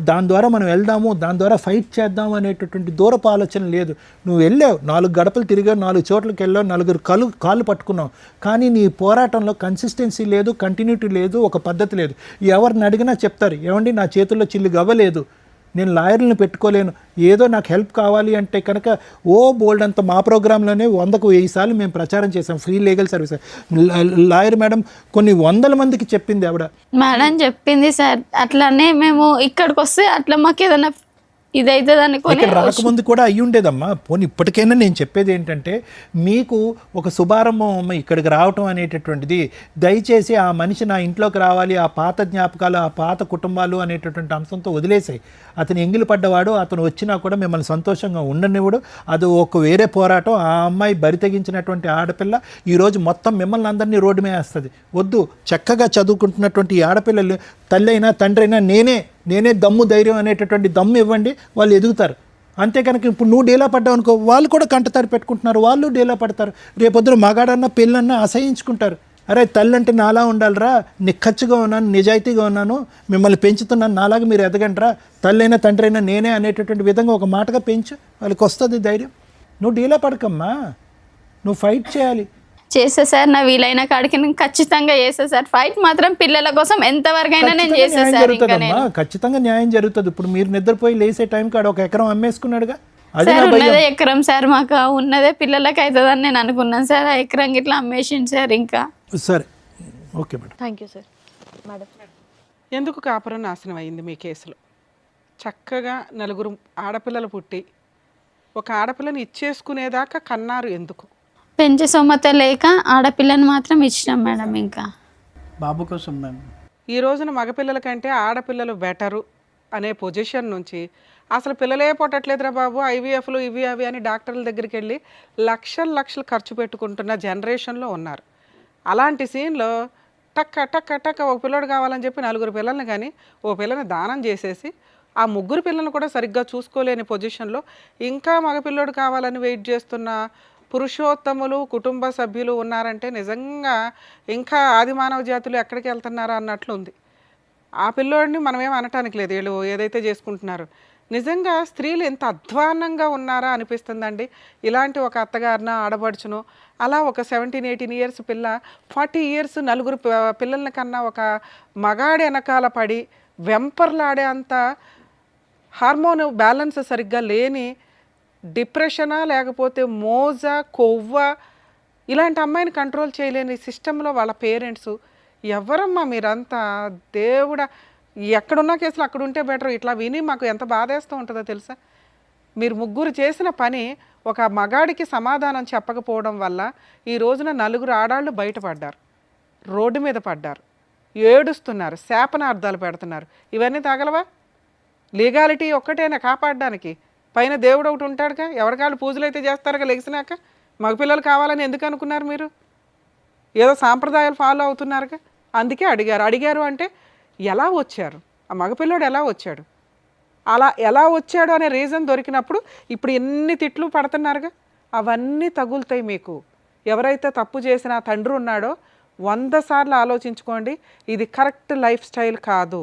దాని ద్వారా మనం వెళ్దాము, దాని ద్వారా ఫైట్ చేద్దాము అనేటటువంటి దూరపు ఆలోచన లేదు. నువ్వు వెళ్ళావు, 4 గడపలు తిరిగావు, 4 చోట్లకి వెళ్ళావు, 4 కాళ్ళు పట్టుకున్నావు. కానీ నీ పోరాటంలో కన్సిస్టెన్సీ లేదు, కంటిన్యూటీ లేదు, ఒక పద్ధతి లేదు. ఎవరిని అడిగినా చెప్తారు, ఏమండి నా చేతుల్లో చిల్లు గవ్వలేదు, నేను లాయర్లను పెట్టుకోలేను, ఏదో నాకు హెల్ప్ కావాలి అంటే కనుక బోల్డ్ అంత మా ప్రోగ్రాంలోనే 100కు 1000 సార్లు మేము ప్రచారం చేసాం free legal service. Lawyer madam కొన్ని 100 మందికి చెప్పింది ఆవిడ. మేడం చెప్పింది సార్, అట్లానే మేము ఇక్కడికి వస్తే అట్లా మాకు ఏదైనా ఇదైతుంది అనుకోని ఇక్కడ రాకముందు కూడా అయ్యి ఉండేదమ్మా. పోనీ ఇప్పటికైనా నేను చెప్పేది ఏంటంటే, మీకు ఒక శుభారంభం అమ్మ ఇక్కడికి రావటం అనేటటువంటిది. దయచేసి ఆ మనిషి నా ఇంట్లోకి రావాలి, ఆ పాత జ్ఞాపకాలు, ఆ పాత కుటుంబాలు అనేటటువంటి అంశంతో వదిలేసాయి. అతను ఎంగిలి పడ్డవాడు, అతను వచ్చినా కూడా మిమ్మల్ని సంతోషంగా ఉండనివ్వడు. అది ఒక వేరే పోరాటం. ఆ అమ్మాయి బరి తెగించినటువంటి ఆడపిల్ల ఈరోజు మొత్తం మిమ్మల్ని అందరినీ రోడ్డు మీద వేస్తుంది. వద్దు, చక్కగా చదువుకుంటున్నటువంటి ఈ ఆడపిల్లలు తల్లి అయినా తండ్రి అయినా నేనే దమ్ము ధైర్యం అనేటటువంటి దమ్ము ఇవ్వండి, వాళ్ళు ఎదుగుతారు. అంతే కనుక ఇప్పుడు నువ్వు డీలా పడ్డావు అనుకో, వాళ్ళు కూడా కంటతారు పెట్టుకుంటున్నారు, వాళ్ళు డీలా పడతారు. రేపొద్దున మగాడన్నా పెళ్ళన్నా అసహించుకుంటారు. అరే తల్లి అంటే నాలా ఉండాలిరా, నిక్కచ్చిగా ఉన్నాను, నిజాయితీగా ఉన్నాను, మిమ్మల్ని పెంచుతున్నాను, నాలాగా మీరు ఎదగండిరా, తల్లి అయినా తండ్రి అయినా నేనే అనేటటువంటి విధంగా ఒక మాటగా పెంచు, వాళ్ళకి వస్తుంది ధైర్యం. నువ్వు డీలా పడకమ్మా, నువ్వు ఫైట్ చేయాలి. చేస్తా సార్, నా వీలైన కాడికి నేను ఖచ్చితంగా చేస్తా సార్. ఫైట్ మాత్రం పిల్లల కోసం ఎంతవరకైనా నేను చేస్తా సార్. ఖచ్చితంగా న్యాయం జరుగుతుంది. ఇప్పుడు మీరు నిద్రపోయి లేసే టైం కాడ 1 ఎకరం అమ్మేసుకున్నాడుగా, అది సార్ ఉన్నదే ఎకరం సార్, మాకు ఉన్నదే పిల్లలకి అవుతుందని నేను అనుకున్నాను సార్. ఆ ఎకరం ఇట్లా అమ్మేసింది సార్. ఇంకా సరే, okay madam. Thank you sir. Madam, ఎందుకు కాపురం నాశనం అయింది మీ కేసులో? చక్కగా 4 ఆడపిల్లలు పుట్టి ఒక ఆడపిల్లని ఇచ్చేసుకునేదాకా కన్నారు ఎందుకు? పెంచే సొమ్మత లేక ఆడపిల్లని మాత్రం ఇచ్చినాం మేడం. ఇంకా బాబు కోసం మేము ఈ రోజున మగపిల్లల కంటే ఆడపిల్లలు బెటరు అనే పొజిషన్ నుంచి అసలు పిల్లలే పుట్టట్లేదురా బాబు, ఐవీఎఫ్లు ఇవి అవి అని డాక్టర్ల దగ్గరికి వెళ్ళి లక్షలు ఖర్చు పెట్టుకుంటున్న జనరేషన్లో ఉన్నారు. అలాంటి సీన్లో టక్క ఒక పిల్లోడు కావాలని చెప్పి 4 పిల్లల్ని కానీ ఓ పిల్లని దానం చేసేసి ఆ 3 పిల్లలను కూడా సరిగ్గా చూసుకోలేని పొజిషన్లో ఇంకా మగపిల్లోడు కావాలని వెయిట్ చేస్తున్న పురుషోత్తములు కుటుంబ సభ్యులు ఉన్నారంటే నిజంగా ఇంకా ఆది మానవ జాతులు ఎక్కడికి వెళ్తున్నారా అన్నట్లు ఉంది. ఆ పిల్లోడిని మనం ఏం అనటానికి లేదు, వీళ్ళు ఏదైతే చేసుకుంటున్నారు. నిజంగా స్త్రీలు ఎంత అధ్వాన్నంగా ఉన్నారా అనిపిస్తుందండి. ఇలాంటి ఒక అత్తగారిన ఆడపడుచును అలా ఒక 17-18 ఇయర్స్ పిల్ల 40 ఇయర్స్ 4 పిల్లల కన్నా ఒక మగాడి వెనకాల పడి వెంపర్లాడే అంత హార్మోన్ బ్యాలెన్స్ సరిగ్గా లేని డిప్రెషనా లేకపోతే మోజా కొవ్వ ఇలాంటి అమ్మాయిని కంట్రోల్ చేయలేని సిస్టంలో వాళ్ళ పేరెంట్స్. ఎవరమ్మా మీరంతా? దేవుడా, ఎక్కడున్న కేసులు అక్కడ ఉంటే బెటర్. ఇట్లా విని మాకు ఎంత బాధేస్తూ ఉంటుందో తెలుసా? మీరు 3 చేసిన పని ఒక మగాడికి సమాధానం చెప్పకపోవడం వల్ల ఈ రోజున 4 ఆడాళ్ళు బయటపడ్డారు, రోడ్డు మీద పడ్డారు, ఏడుస్తున్నారు, శాపనార్థాలు పెడుతున్నారు. ఇవన్నీ తగలవా? లీగాలిటీ ఒక్కటేనా కాపాడడానికి? పైన దేవుడు ఒకటి ఉంటాడుగా, ఎవరికాళ్ళు పూజలు అయితే చేస్తారుగా లెగిసినాక. మగపిల్లలు కావాలని ఎందుకు అనుకున్నారు మీరు? ఏదో సాంప్రదాయాలు ఫాలో అవుతున్నారుగా, అందుకే అడిగారు అంటే ఎలా వచ్చారు, ఆ మగపిల్లోడు ఎలా వచ్చాడు, అలా ఎలా వచ్చాడు అనే రీజన్ దొరికినప్పుడు ఇప్పుడు ఎన్ని తిట్లు పడుతున్నారుగా, అవన్నీ తగులుతాయి మీకు. ఎవరైతే తప్పు చేసిన తండ్రి ఉన్నాడో 100 సార్లు ఆలోచించుకోండి, ఇది కరెక్ట్ లైఫ్ స్టైల్ కాదు.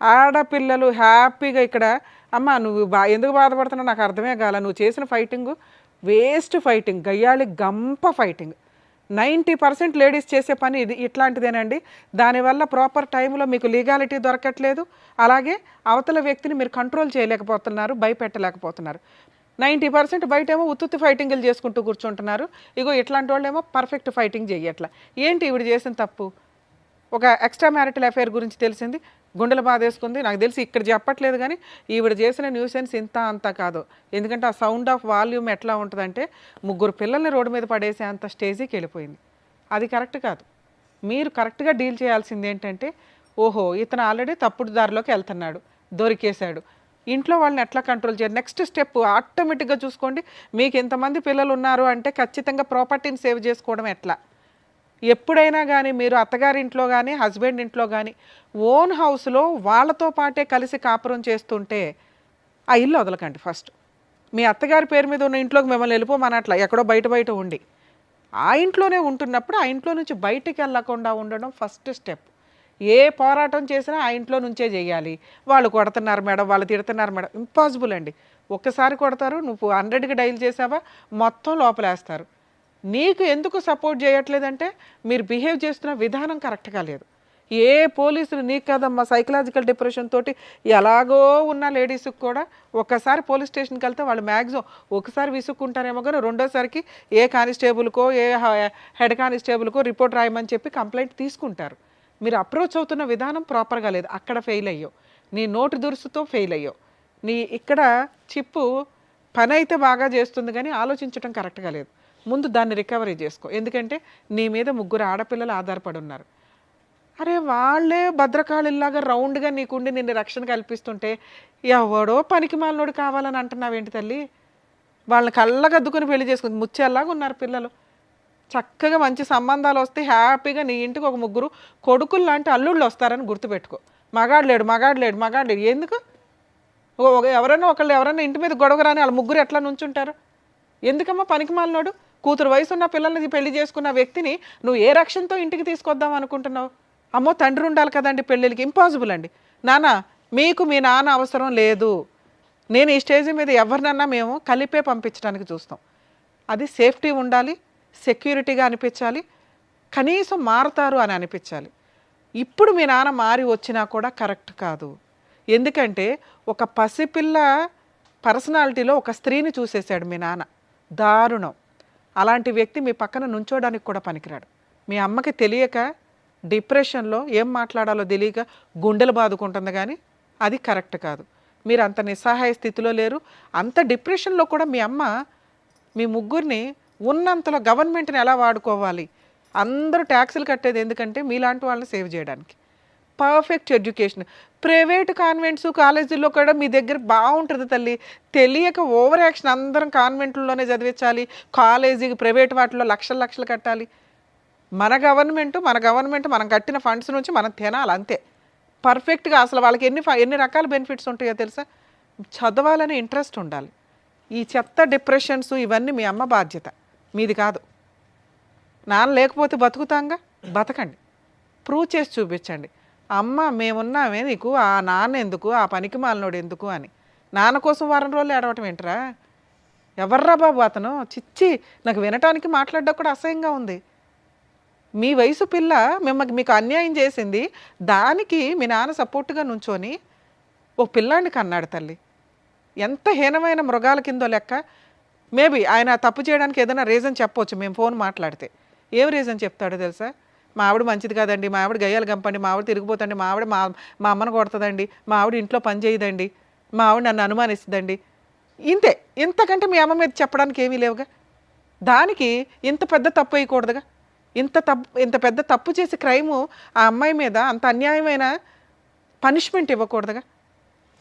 ఆడపిల్లలు హ్యాపీగా ఇక్కడ అమ్మ నువ్వు ఎందుకు బాధపడుతున్నావు నాకు అర్థమే కాల, నువ్వు చేసిన ఫైటింగు వేస్ట్ ఫైటింగ్, గయ్యాళి గంప ఫైటింగ్. 90% లేడీస్ చేసే పని ఇది ఇట్లాంటిదేనండి. దానివల్ల ప్రాపర్ టైంలో మీకు లీగాలిటీ దొరకట్లేదు, అలాగే అవతల వ్యక్తిని మీరు కంట్రోల్ చేయలేకపోతున్నారు, భయపెట్టలేకపోతున్నారు. 90% బయటేమో ఉత్తుత్తి ఫైటింగ్లు చేసుకుంటూ కూర్చుంటున్నారు. ఇగో ఇట్లాంటి వాళ్ళేమో పర్ఫెక్ట్ ఫైటింగ్ చెయ్యట్లా. ఏంటి ఈవిడ చేసిన తప్పు? ఒక ఎక్స్ట్రా మ్యారిటల్ అఫైర్ గురించి తెలిసింది, గుండెల బాధేసుకుంది. నాకు తెలిసి ఇక్కడ చెప్పట్లేదు కానీ ఈవిడ చేసిన న్యూసెన్స్ ఇంత అంతా కాదు. ఎందుకంటే ఆ సౌండ్ ఆఫ్ వాల్యూమ్ ఎట్లా ఉంటుందంటే 3 పిల్లల్ని రోడ్డు మీద పడేసే అంత స్టేజ్కి వెళ్ళిపోయింది. అది కరెక్ట్ కాదు. మీరు కరెక్ట్గా డీల్ చేయాల్సింది ఏంటంటే, ఓహో ఇతను ఆల్రెడీ తప్పుడు దారిలోకి వెళ్తున్నాడు, దొరికేశాడు, ఇంట్లో వాళ్ళని ఎట్లా కంట్రోల్ చేయాలి? నెక్స్ట్ స్టెప్ ఆటోమేటిక్గా చూసుకోండి. మీకు ఇంతమంది పిల్లలు ఉన్నారు అంటే ఖచ్చితంగా ప్రాపర్టీని సేవ్ చేసుకోవడం ఎట్లా? ఎప్పుడైనా కానీ మీరు అత్తగారింట్లో కానీ హస్బెండ్ ఇంట్లో కానీ ఓన్ హౌస్లో వాళ్ళతో పాటే కలిసి కాపురం చేస్తుంటే ఆ ఇల్లు వదలకండి. ఫస్ట్ మీ అత్తగారి పేరు మీద ఉన్న ఇంట్లోకి మిమ్మల్ని వెళ్ళిపోమనట్లా, ఎక్కడో బయట ఉండి ఆ ఇంట్లోనే ఉంటున్నప్పుడు ఆ ఇంట్లో నుంచి బయటికి వెళ్ళకుండా ఉండడం ఫస్ట్ స్టెప్. ఏ పోరాటం చేసినా ఆ ఇంట్లో నుంచే చేయాలి. వాళ్ళు కొడుతున్నారు మేడం, వాళ్ళు తిడుతున్నారు మేడం, ఇంపాసిబుల్ అండి. ఒక్కసారి కొడతారు, నువ్వు 100కి డైల్ చేసావా మొత్తం లోపలేస్తారు. నీకు ఎందుకు సపోర్ట్ చేయట్లేదంటే మీరు బిహేవ్ చేస్తున్న విధానం కరెక్ట్గా లేదు. ఏ పోలీసులు నీకు కదమ్మా సైకలాజికల్ డిప్రెషన్ తోటి ఎలాగో ఉన్న లేడీస్కి కూడా ఒక్కసారి పోలీస్ స్టేషన్కి వెళ్తే వాళ్ళు మ్యాక్సిమం ఒకసారి విసుక్కుంటారేమో కానీ రెండోసారికి ఏ కానిస్టేబుల్కో ఏ హెడ్ కానిస్టేబుల్కో రిపోర్ట్ రాయమని చెప్పి కంప్లైంట్ తీసుకుంటారు. మీరు అప్రోచ్ అవుతున్న విధానం ప్రాపర్గా లేదు, అక్కడ ఫెయిల్ అయ్యో. నీ నోటి దురుసుతో ఫెయిల్ అయ్యో. నీ ఇక్కడ చిప్పు పని అయితే బాగా చేస్తుంది కానీ ఆలోచించడం కరెక్ట్గా లేదు. ముందు దాన్ని రికవరీ చేసుకో. ఎందుకంటే నీ మీద 3 ఆడపిల్లలు ఆధారపడి ఉన్నారు. అరే వాళ్ళే భద్రకాళిలాగా రౌండ్గా నీకుండి నిన్ను రక్షణ కల్పిస్తుంటే ఎవడో పనికి మాలినోడు కావాలని అంటున్నావేంటి తల్లి? వాళ్ళని కళ్ళగద్దుకుని పెళ్లి చేసుకుంది ముచ్చేలాగా ఉన్నారు పిల్లలు. చక్కగా మంచి సంబంధాలు వస్తే హ్యాపీగా నీ ఇంటికి ఒక 3 కొడుకులు లాంటి అల్లుళ్ళు వస్తారని గుర్తుపెట్టుకో. మగాడు లేడు ఎందుకు? ఎవరైనా ఇంటి మీద గొడవ రాని వాళ్ళ 3 ఎట్లా నుంచుంటారు? ఎందుకమ్మా పనికి మాలినోడు? కూతురు వయసు ఉన్న పిల్లల్ని పెళ్లి చేసుకున్న వ్యక్తిని నువ్వు ఏ రక్షణతో ఇంటికి తీసుకొద్దాం అనుకుంటున్నావు? అమ్మో తండ్రి ఉండాలి కదండి పెళ్ళిళ్ళకి. ఇంపాసిబుల్ అండి. నాన్న మీకు మీ నాన్న అవసరం లేదు. నేను ఈ స్టేజ్ మీద ఎవరినన్నా మేము కలిపే పంపించడానికి చూస్తాం. అది సేఫ్టీ ఉండాలి, సెక్యూరిటీగా అనిపించాలి, కనీసం మారుతారు అని అనిపించాలి. ఇప్పుడు మీ నాన్న మారి వచ్చినా కూడా కరెక్ట్ కాదు. ఎందుకంటే ఒక పసిపిల్ల పర్సనాలిటీలో ఒక స్త్రీని చూసేశాడు మీ నాన్న. దారుణం. అలాంటి వ్యక్తి మీ పక్కన నుంచోడానికి కూడా పనికిరాడు. మీ అమ్మకి తెలియక డిప్రెషన్లో ఏం మాట్లాడాలో తెలియక గుండెలు బాదుకుంటుంది కానీ అది కరెక్ట్ కాదు. మీరు అంత నిస్సహాయ స్థితిలో లేరు. అంత డిప్రెషన్లో కూడా మీ అమ్మ మీ 3 ఉన్నంతలో గవర్నమెంట్ని ఎలా వాడుకోవాలి? అందరూ ట్యాక్సులు కట్టేది ఎందుకంటే మీలాంటి వాళ్ళని సేవ్ చేయడానికి. Perfect education. ప్రైవేట్ కాన్వెంట్స్ కాలేజీల్లో కూడా మీ దగ్గర బాగుంటుంది తల్లి. తెలియక ఓవర్ యాక్షన్. అందరం కాన్వెంట్లోనే చదివించాలి, కాలేజీకి ప్రైవేట్ వాటిలో లక్షలు కట్టాలి. మన గవర్నమెంట్ మనం కట్టిన ఫండ్స్ నుంచి మనం తినాలి అంతే. పర్ఫెక్ట్గా అసలు వాళ్ళకి ఎన్ని రకాల బెనిఫిట్స్ ఉంటాయో తెలుసా? చదవాలని ఇంట్రెస్ట్ ఉండాలి. ఈ చెత్త డిప్రెషన్స్ ఇవన్నీ మీ అమ్మ బాధ్యత, మీది కాదు. నాన్న లేకపోతే బతుకుతాంగా, బతకండి, ప్రూవ్ చేసి చూపించండి. అమ్మ మేమున్నామే నీకు, ఆ నాన్న ఎందుకు, ఆ పనికి మాలినోడు ఎందుకు అని. నాన్న కోసం వారం రోజులు ఏడవటం ఏంటరా? ఎవర్రా బాబు అతను? చిచ్చి, నాకు వినటానికి మాట్లాడడం కూడా అసహ్యంగా ఉంది. మీ వయసు పిల్ల మీకు అన్యాయం చేసింది, దానికి మీ నాన్న సపోర్ట్గా నుంచొని ఓ పిల్లాడిని కన్నాడు తల్లి. ఎంత హీనమైన మృగాల కిందో లెక్క. మేబీ ఆయన తప్పు చేయడానికి ఏదైనా రీజన్ చెప్పవచ్చు మేము ఫోన్ మాట్లాడితే. ఏం రీజన్ చెప్తాడో తెలుసా? మా ఆవిడ మంచిది కాదండి, మా ఆవిడ గయ్యాలు గంపండి, మా ఆవిడ తిరిగిపోతండి, మా ఆవిడ మా అమ్మను కొడుతుందండి, మా ఆవిడ ఇంట్లో పని చేయదండి, మా ఆవిడ నన్ను అనుమానిస్తుందండి. ఇంతే. ఇంతకంటే మీ అమ్మ మీద చెప్పడానికి ఏమీ లేవుగా. దానికి ఇంత పెద్ద తప్పు వేయకూడదుగా. ఇంత పెద్ద తప్పు చేసి క్రైము ఆ అమ్మాయి మీద అంత అన్యాయమైన పనిష్మెంట్ ఇవ్వకూడదుగా.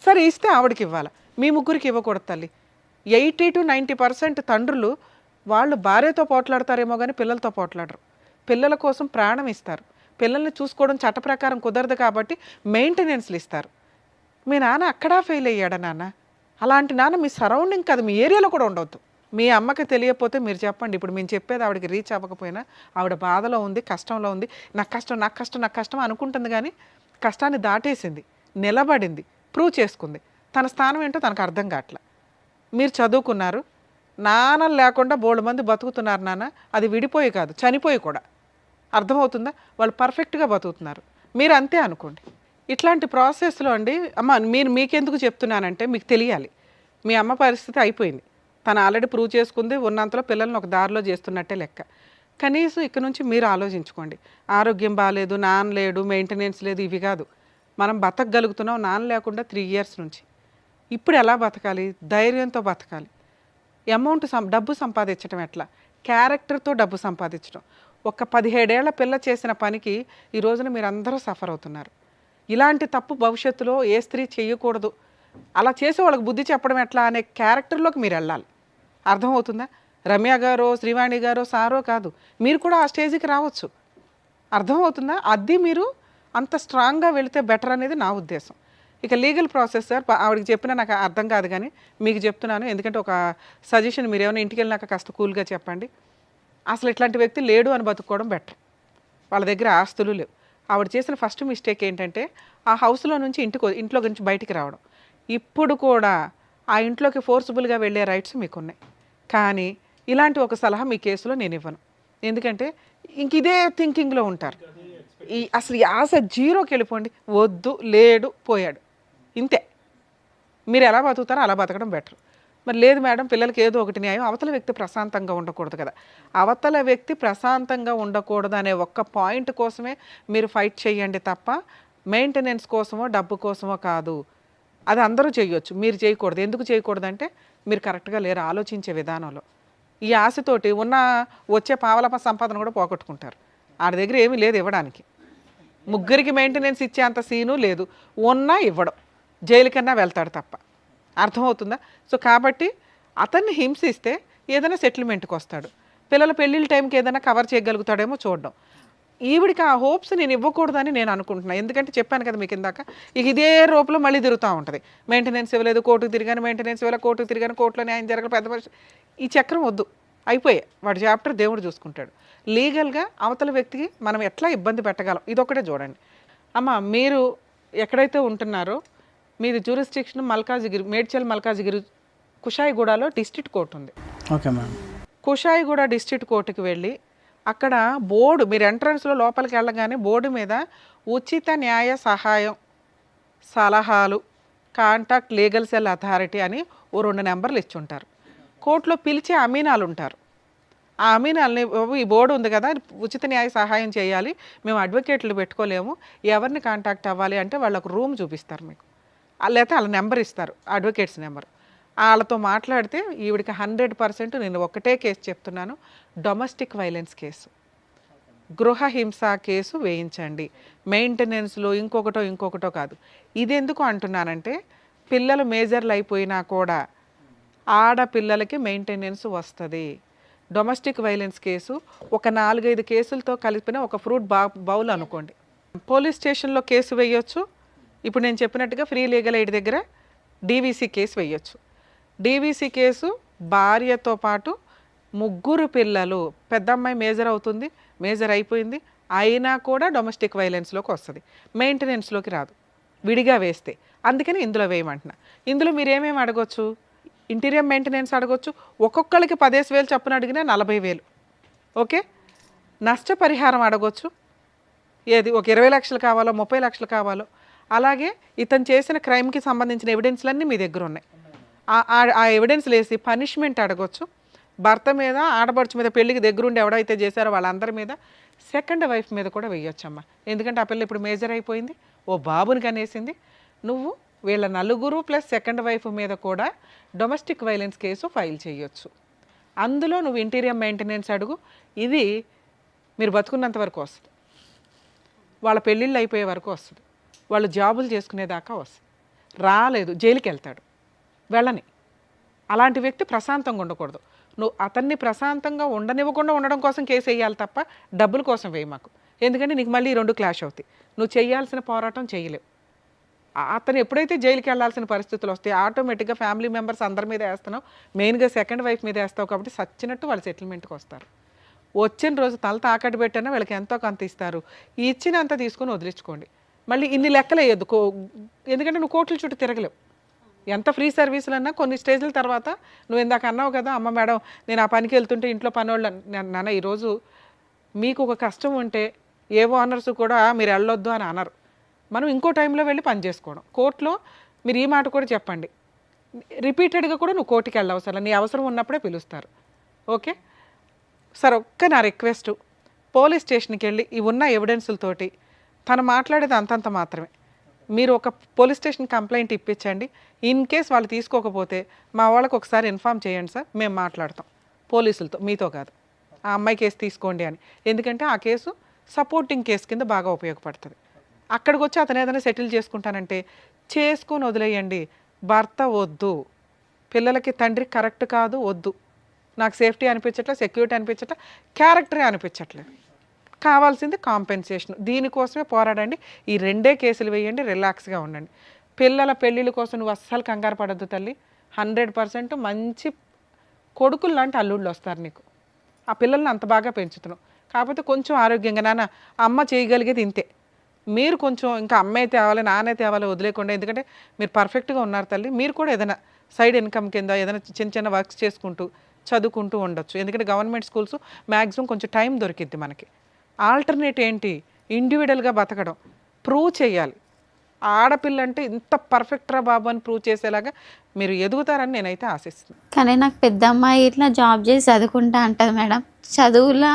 సరే ఇస్తే ఆవిడకి ఇవ్వాలి, మీ 3కి ఇవ్వకూడదు తల్లి. 80 to 90% తండ్రులు వాళ్ళు భార్యతో పోట్లాడతారేమో కానీ పిల్లలతో పోట్లాడరు. పిల్లల కోసం ప్రాణం ఇస్తారు. పిల్లల్ని చూసుకోవడం చట్ట ప్రకారం కుదరదు కాబట్టి మెయింటెనెన్స్లు ఇస్తారు. మీ నాన్న అక్కడా ఫెయిల్ అయ్యాడా నాన్న? అలాంటి నాన్న మీ సరౌండింగ్ కాదు, మీ ఏరియాలో కూడా ఉండవద్దు. మీ అమ్మకి తెలియకపోతే మీరు చెప్పండి. ఇప్పుడు మేము చెప్పేది ఆవిడకి రీచ్ అవ్వకపోయినా ఆవిడ బాధలో ఉంది, కష్టంలో ఉంది. నాకు కష్టం అనుకుంటుంది కానీ కష్టాన్ని దాటేసింది, నిలబడింది, ప్రూవ్ చేసుకుంది. తన స్థానం ఏంటో తనకు అర్థం కావట్లా. మీరు చదువుకున్నారు, నాన్న లేకుండా బోల్డ్ మంది బతుకుతున్నారు నాన్న. అది విడిపోయి కాదు, చనిపోయి కూడా. అర్థమవుతుందా? వాళ్ళు పర్ఫెక్ట్గా బతుకుతున్నారు, మీరు అంతే అనుకోండి. ఇట్లాంటి ప్రాసెస్లో అండి అమ్మ మీకెందుకు చెప్తున్నానంటే మీకు తెలియాలి. మీ అమ్మ పరిస్థితి అయిపోయింది, తను ఆల్రెడీ ప్రూవ్ చేసుకుంది. ఉన్నంతలో పిల్లల్ని ఒక దారిలో చేస్తున్నట్టే లెక్క. కనీసం ఇక్కడ నుంచి మీరు ఆలోచించుకోండి. ఆరోగ్యం బాగాలేదు, నాన్న లేడు, మెయింటెనెన్స్ లేదు, ఇవి కాదు. మనం బతకగలుగుతున్నాం నాన్న లేకుండా 3 years నుంచి. ఇప్పుడు ఎలా బతకాలి? ధైర్యంతో బతకాలి. డబ్బు సంపాదించడం ఎట్లా? క్యారెక్టర్తో డబ్బు సంపాదించడం. ఒక 17 ఏళ్ల పిల్ల చేసిన పనికి ఈ రోజున మీరు అందరూ సఫర్ అవుతున్నారు. ఇలాంటి తప్పు భవిష్యత్తులో ఏ స్త్రీ చేయకూడదు. అలా చేసే వాళ్ళకి బుద్ధి చెప్పడం ఎట్లా అనే క్యారెక్టర్లోకి మీరు వెళ్ళాలి. అర్థమవుతుందా? రమ్య గారో శ్రీవాణి గారో సారో కాదు, మీరు కూడా ఆ స్టేజ్కి రావచ్చు. అర్థమవుతుందా? అది మీరు అంత స్ట్రాంగ్గా వెళితే బెటర్ అనేది నా ఉద్దేశం. ఇక లీగల్ ప్రాసెస్ సార్, ఆవిడకి చెప్పినా నాకు అర్థం కాదు కానీ మీకు చెప్తున్నాను, ఎందుకంటే ఒక సజెషన్, మీరు ఏమైనా ఇంటికి వెళ్ళినాక కాస్త కూల్గా చెప్పండి. అసలు ఇట్లాంటి వ్యక్తి లేడు అని బతుక్కోవడం బెటర్. వాళ్ళ దగ్గర ఆస్తులు లేవు. ఆవిడ చేసిన ఫస్ట్ మిస్టేక్ ఏంటంటే ఆ హౌస్లో నుంచి ఇంట్లో నుంచి బయటికి రావడం. ఇప్పుడు కూడా ఆ ఇంట్లోకి ఫోర్స్ఫుల్గా వెళ్ళే రైట్స్ మీకు ఉన్నాయి. కానీ ఇలాంటి ఒక సలహా మీ కేసులో నేను ఇవ్వను. ఎందుకంటే ఇంక ఇదే థింకింగ్లో ఉంటారు. అసలు ఈ ఆశ జీరోకి వెళ్ళిపోండి. వద్దు, లేడు, పోయాడు, ఇంతే. మీరు ఎలా బతుకుతారో అలా బతకడం బెటర్. మరి లేదు మేడం, పిల్లలకి ఏదో ఒకటి న్యాయం, అవతల వ్యక్తి ప్రశాంతంగా ఉండకూడదు కదా. అవతల వ్యక్తి ప్రశాంతంగా ఉండకూడదు అనే ఒక్క పాయింట్ కోసమే మీరు ఫైట్ చేయండి తప్ప మెయింటెనెన్స్ కోసమో డబ్బు కోసమో కాదు. అది అందరూ చేయొచ్చు, మీరు చేయకూడదు. ఎందుకు చేయకూడదు అంటే మీరు కరెక్ట్గా లేరు ఆలోచించే విధానంలో. ఈ ఆశతోటి వచ్చే పావలప సంపాదన కూడా పోగొట్టుకుంటారు. ఆడి దగ్గర ఏమీ లేదు ఇవ్వడానికి. ముగ్గురికి మెయింటెనెన్స్ ఇచ్చే అంత సీను లేదు. ఉన్నా ఇవ్వడం, జైలుకన్నా వెళ్తాడు తప్ప. అర్థమవుతుందా? సో కాబట్టి అతన్ని హింసిస్తే ఏదైనా సెటిల్మెంట్కి వస్తాడు. పిల్లల పెళ్ళిళ్ళ టైంకి ఏదైనా కవర్ చేయగలుగుతాడేమో చూడడం. ఈవిడికి ఆ హోప్స్ నేను ఇవ్వకూడదని నేను అనుకుంటున్నాను. ఎందుకంటే చెప్పాను కదా మీకు ఇందాక, ఇక ఇదే రూపంలో మళ్ళీ తిరుగుతూ ఉంటుంది. మెయింటెనెన్స్ ఇవ్వలేదు, కోర్టుకు తిరిగాను, మెయింటెనెన్స్ ఇవ్వలేదు, కోర్టుకు తిరిగాను, కోర్టులో న్యాయం జరగలేదు, పెద్ద పరిస్థితి. ఈ చక్రం వద్దు, అయిపోయాయి. వాడి చాప్టర్ దేవుడు చూసుకుంటాడు. లీగల్గా అవతల వ్యక్తికి మనం ఎట్లా ఇబ్బంది పెట్టగలం, ఇదొక్కటే చూడండి. అమ్మ, మీరు ఎక్కడైతే ఉంటున్నారో మీది జ్యూరిస్డిక్షన్ మల్కాజిగిరి, మేడ్చల్ మల్కాజిగిరి కుషాయిగూడలో డిస్ట్రిక్ట్ కోర్టు ఉంది. Okay madam. కుషాయిగూడ డిస్ట్రిక్ట్ కోర్టుకి వెళ్ళి అక్కడ బోర్డు, మీరు ఎంట్రన్స్లో లోపలికి వెళ్ళగానే బోర్డు మీద ఉచిత న్యాయ సహాయం సలహాలు కాంటాక్ట్ లీగల్ సెల్ అథారిటీ అని ఓ 2 నెంబర్లు ఇచ్చి ఉంటారు. కోర్టులో పిలిచే అమీనాలు ఉంటారు. ఆ అమీనాల్ని, ఈ బోర్డు ఉంది కదా, ఉచిత న్యాయ సహాయం చేయాలి, మేము అడ్వకేట్లు పెట్టుకోలేము, ఎవరిని కాంటాక్ట్ అవ్వాలి అంటే వాళ్ళకు రూమ్ చూపిస్తారు మీకు, లేకపోతే వాళ్ళ నెంబర్ ఇస్తారు, అడ్వకేట్స్ నెంబర్. వాళ్ళతో మాట్లాడితే ఈవిడికి 100%, నేను ఒకటే కేసు చెప్తున్నాను, డొమెస్టిక్ వైలెన్స్ కేసు, గృహహింస కేసు వేయించండి. మెయింటెనెన్స్లో ఇంకొకటో కాదు. ఇది ఎందుకు అంటున్నానంటే పిల్లలు మేజర్లు అయిపోయినా కూడా ఆడపిల్లలకి మెయింటెనెన్స్ వస్తుంది. డొమెస్టిక్ వైలెన్స్ కేసు ఒక 4-5 కేసులతో కలిపిన ఒక ఫ్రూట్ బౌల్ అనుకోండి. పోలీస్ స్టేషన్లో కేసు వేయొచ్చు. ఇప్పుడు నేను చెప్పినట్టుగా ఫ్రీ లీగల్ ఎయిడ్ దగ్గర డీవీసీ కేసు వేయొచ్చు. డీవీసీ కేసు భార్యతో పాటు 3 పిల్లలు, పెద్ద అమ్మాయి మేజర్ అయిపోయింది, అయినా కూడా డొమెస్టిక్ వైలెన్స్లోకి వస్తుంది, మెయింటెనెన్స్లోకి రాదు, విడిగా వేస్తే. అందుకని ఇందులో వేయమంటున్నా. ఇందులో మీరు ఏమేమి అడగొచ్చు? ఇంటీరియర్ మెయింటెనెన్స్ అడగొచ్చు. ఒక్కొక్కరికి 15,000 చొప్పున అడిగినా 40,000. ఓకే. నష్టపరిహారం అడగొచ్చు. ఏది ఒక 20 లక్షలు కావాలో 30 లక్షలు కావాలో. అలాగే ఇతను చేసిన క్రైమ్కి సంబంధించిన ఎవిడెన్స్లన్నీ మీ దగ్గర ఉన్నాయి. ఆ ఎవిడెన్స్లు వేసి పనిష్మెంట్ అడగొచ్చు. భర్త మీద, ఆడపడుచు మీద, పెళ్ళికి దగ్గరుండి ఎవడైతే చేశారో వాళ్ళందరి మీద, సెకండ్ వైఫ్ మీద కూడా వేయొచ్చమ్మా. ఎందుకంటే ఆ పిల్ల ఇప్పుడు మేజర్ అయిపోయింది, ఓ బాబుని కనేసింది. నువ్వు వీళ్ళ 4 ప్లస్ సెకండ్ వైఫ్ మీద కూడా డొమెస్టిక్ వైలెన్స్ కేసు ఫైల్ చేయొచ్చు. అందులో నువ్వు ఇంటీరియర్ మెయింటెనెన్స్ అడుగు. ఇది మీరు బతుకున్నంత వరకు వస్తుంది, వాళ్ళ పెళ్ళిళ్ళు అయిపోయే వరకు వస్తుంది, వాళ్ళు జాబులు చేసుకునేదాకా వస్తుంది. రాలేదు, జైలుకి వెళ్తాడు, వెళ్ళని. అలాంటి వ్యక్తి ప్రశాంతంగా ఉండకూడదు. నువ్వు అతన్ని ప్రశాంతంగా ఉండనివ్వకుండా ఉండడం కోసం కేసు వేయాలి తప్ప డబ్బుల కోసం వేయి మాకు. ఎందుకంటే నీకు మళ్ళీ 2 క్లాష్ అవుతాయి. నువ్వు చేయాల్సిన పోరాటం చేయలేవు. అతను ఎప్పుడైతే జైలుకి వెళ్ళాల్సిన పరిస్థితులు వస్తాయి, ఆటోమేటిక్గా ఫ్యామిలీ మెంబర్స్ అందరి మీద వేస్తున్నావు, మెయిన్గా సెకండ్ వైఫ్ మీద వేస్తావు. కాబట్టి సచ్చినట్టు వాళ్ళు సెటిల్మెంట్కి వస్తారు. వచ్చిన రోజు తల తాకట్టు పెట్టినా వీళ్ళకి ఎంతో కొంత ఇస్తారు, ఇచ్చినంత తీసుకొని వదిలించుకోండి. మళ్ళీ ఇన్ని లెక్కలు వేయద్దు, ఎందుకంటే నువ్వు కోర్టుల చుట్టూ తిరగలేవు. ఎంత ఫ్రీ సర్వీసులు అన్నా కొన్ని స్టేజ్ల తర్వాత, నువ్వు ఇందాక అన్నావు కదా, అమ్మ మేడం నేను ఆ పనికి వెళ్తుంటే ఇంట్లో పనోళ్ళు, నాన్న ఈరోజు మీకు ఒక కష్టం ఉంటే ఏ ఓనర్స్ కూడా మీరు వెళ్ళొద్దు అని అనరు. మనం ఇంకో టైంలో వెళ్ళి పని చేసుకోవడం. కోర్టులో మీరు ఈ మాట కూడా చెప్పండి, రిపీటెడ్గా కూడా నువ్వు కోర్టుకి వెళ్ళవసరం, నీ అవసరం ఉన్నప్పుడే పిలుస్తారు. ఓకే సార్, ఒక్క నా రిక్వెస్ట్, పోలీస్ స్టేషన్కి వెళ్ళి ఈ ఉన్న ఎవిడెన్సులతోటి తను మాట్లాడేది అంతంత మాత్రమే. మీరు ఒక పోలీస్ స్టేషన్ కంప్లైంట్ ఇప్పించండి. ఇన్ కేస్ వాళ్ళు తీసుకోకపోతే మా వాళ్ళకి ఒకసారి ఇన్ఫామ్ చేయండి సార్, మేము మాట్లాడతాం పోలీసులతో, మీతో కాదు. ఆ అమ్మాయి కేసు తీసుకోండి అని. ఎందుకంటే ఆ కేసు సపోర్టింగ్ కేసు కింద బాగా ఉపయోగపడుతుంది. అక్కడికి వచ్చి అతను ఏదైనా సెటిల్ చేసుకుంటానంటే చేసుకొని వదిలేయండి. భర్త వద్దు, పిల్లలకి తండ్రి కరెక్ట్ కాదు, వద్దు, నాకు సేఫ్టీ అనిపించట్లేదు, సెక్యూరిటీ అనిపించట్లేదు, క్యారెక్టరే అనిపించట్లేదు, కావాల్సింది కాంపెన్సేషన్. దీనికోసమే పోరాడండి. ఈ 2 కేసులు వేయండి, రిలాక్స్గా ఉండండి. పిల్లల పెళ్ళిళ్ళ కోసం నువ్వు అస్సలు కంగారు పడద్దు తల్లి. 100% మంచి కొడుకులు లాంటి అల్లుళ్ళు వస్తారు నీకు. ఆ పిల్లల్ని అంత బాగా పెంచుతున్నావు. కాకపోతే కొంచెం ఆరోగ్యంగా, నాన్న అమ్మ చేయగలిగేది ఇంతే, మీరు కొంచెం ఇంకా అమ్మాయి తేవాలి నాన్నే తేవాలి వదిలేకుండా, ఎందుకంటే మీరు పర్ఫెక్ట్గా ఉన్నారు తల్లి. మీరు కూడా ఏదైనా సైడ్ ఇన్కమ్ కింద ఏదైనా చిన్న చిన్న వర్క్స్ చేసుకుంటూ చదువుకుంటూ ఉండొచ్చు. ఎందుకంటే గవర్నమెంట్ స్కూల్స్ మ్యాక్సిమం కొంచెం టైం దొరికిద్ది మనకి. ఆల్టర్నేట్ ఏంటి, ఇండివిజువల్గా బతకడం, ప్రూవ్ చేయాలి. ఆడపిల్ల అంటే ఇంత పర్ఫెక్ట్రా బాబు అని ప్రూవ్ చేసేలాగా మీరు ఎదుగుతారని నేనైతే ఆశిస్తున్నాను. కానీ నాకు పెద్ద అమ్మాయి ఇట్లా జాబ్ చేసి చదువుకుంటా అంటది మేడం. చదువులా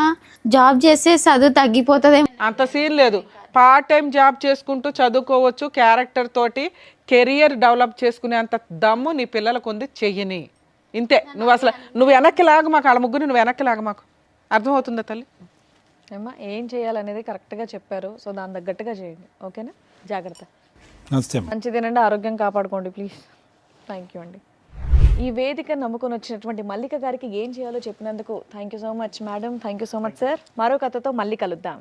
జాబ్ చేస్తే చదువు తగ్గిపోతుంది. అంత సీన్ లేదు. పార్ట్ టైం జాబ్ చేసుకుంటూ చదువుకోవచ్చు. క్యారెక్టర్ తోటి కెరియర్ డెవలప్ చేసుకునే అంత దమ్ము నీ పిల్లలకు ఉంది, చెయ్యని. ఇంతే. నువ్వు వెనక్కి లాగా మాకు, వాళ్ళ ముగ్గురు నువ్వు వెనక్కి లాగా మాకు. అర్థమవుతుందా తల్లి? ఏమ్మా ఏం చేయాలనేది కరెక్ట్గా చెప్పారు. సో దాని తగ్గట్టుగా చేయండి, ఓకేనా? జాగ్రత్త. నమస్తే. మంచి తినండి, ఆరోగ్యం కాపాడుకోండి ప్లీజ్. థ్యాంక్ యూ అండి. ఈ వేదిక నమ్ముకొని వచ్చినటువంటి మల్లిక గారికి ఏం చేయాలో చెప్పినందుకు thank you so much madam. Thank you so much sir. మరో కథతో మళ్ళీ కలుద్దాం.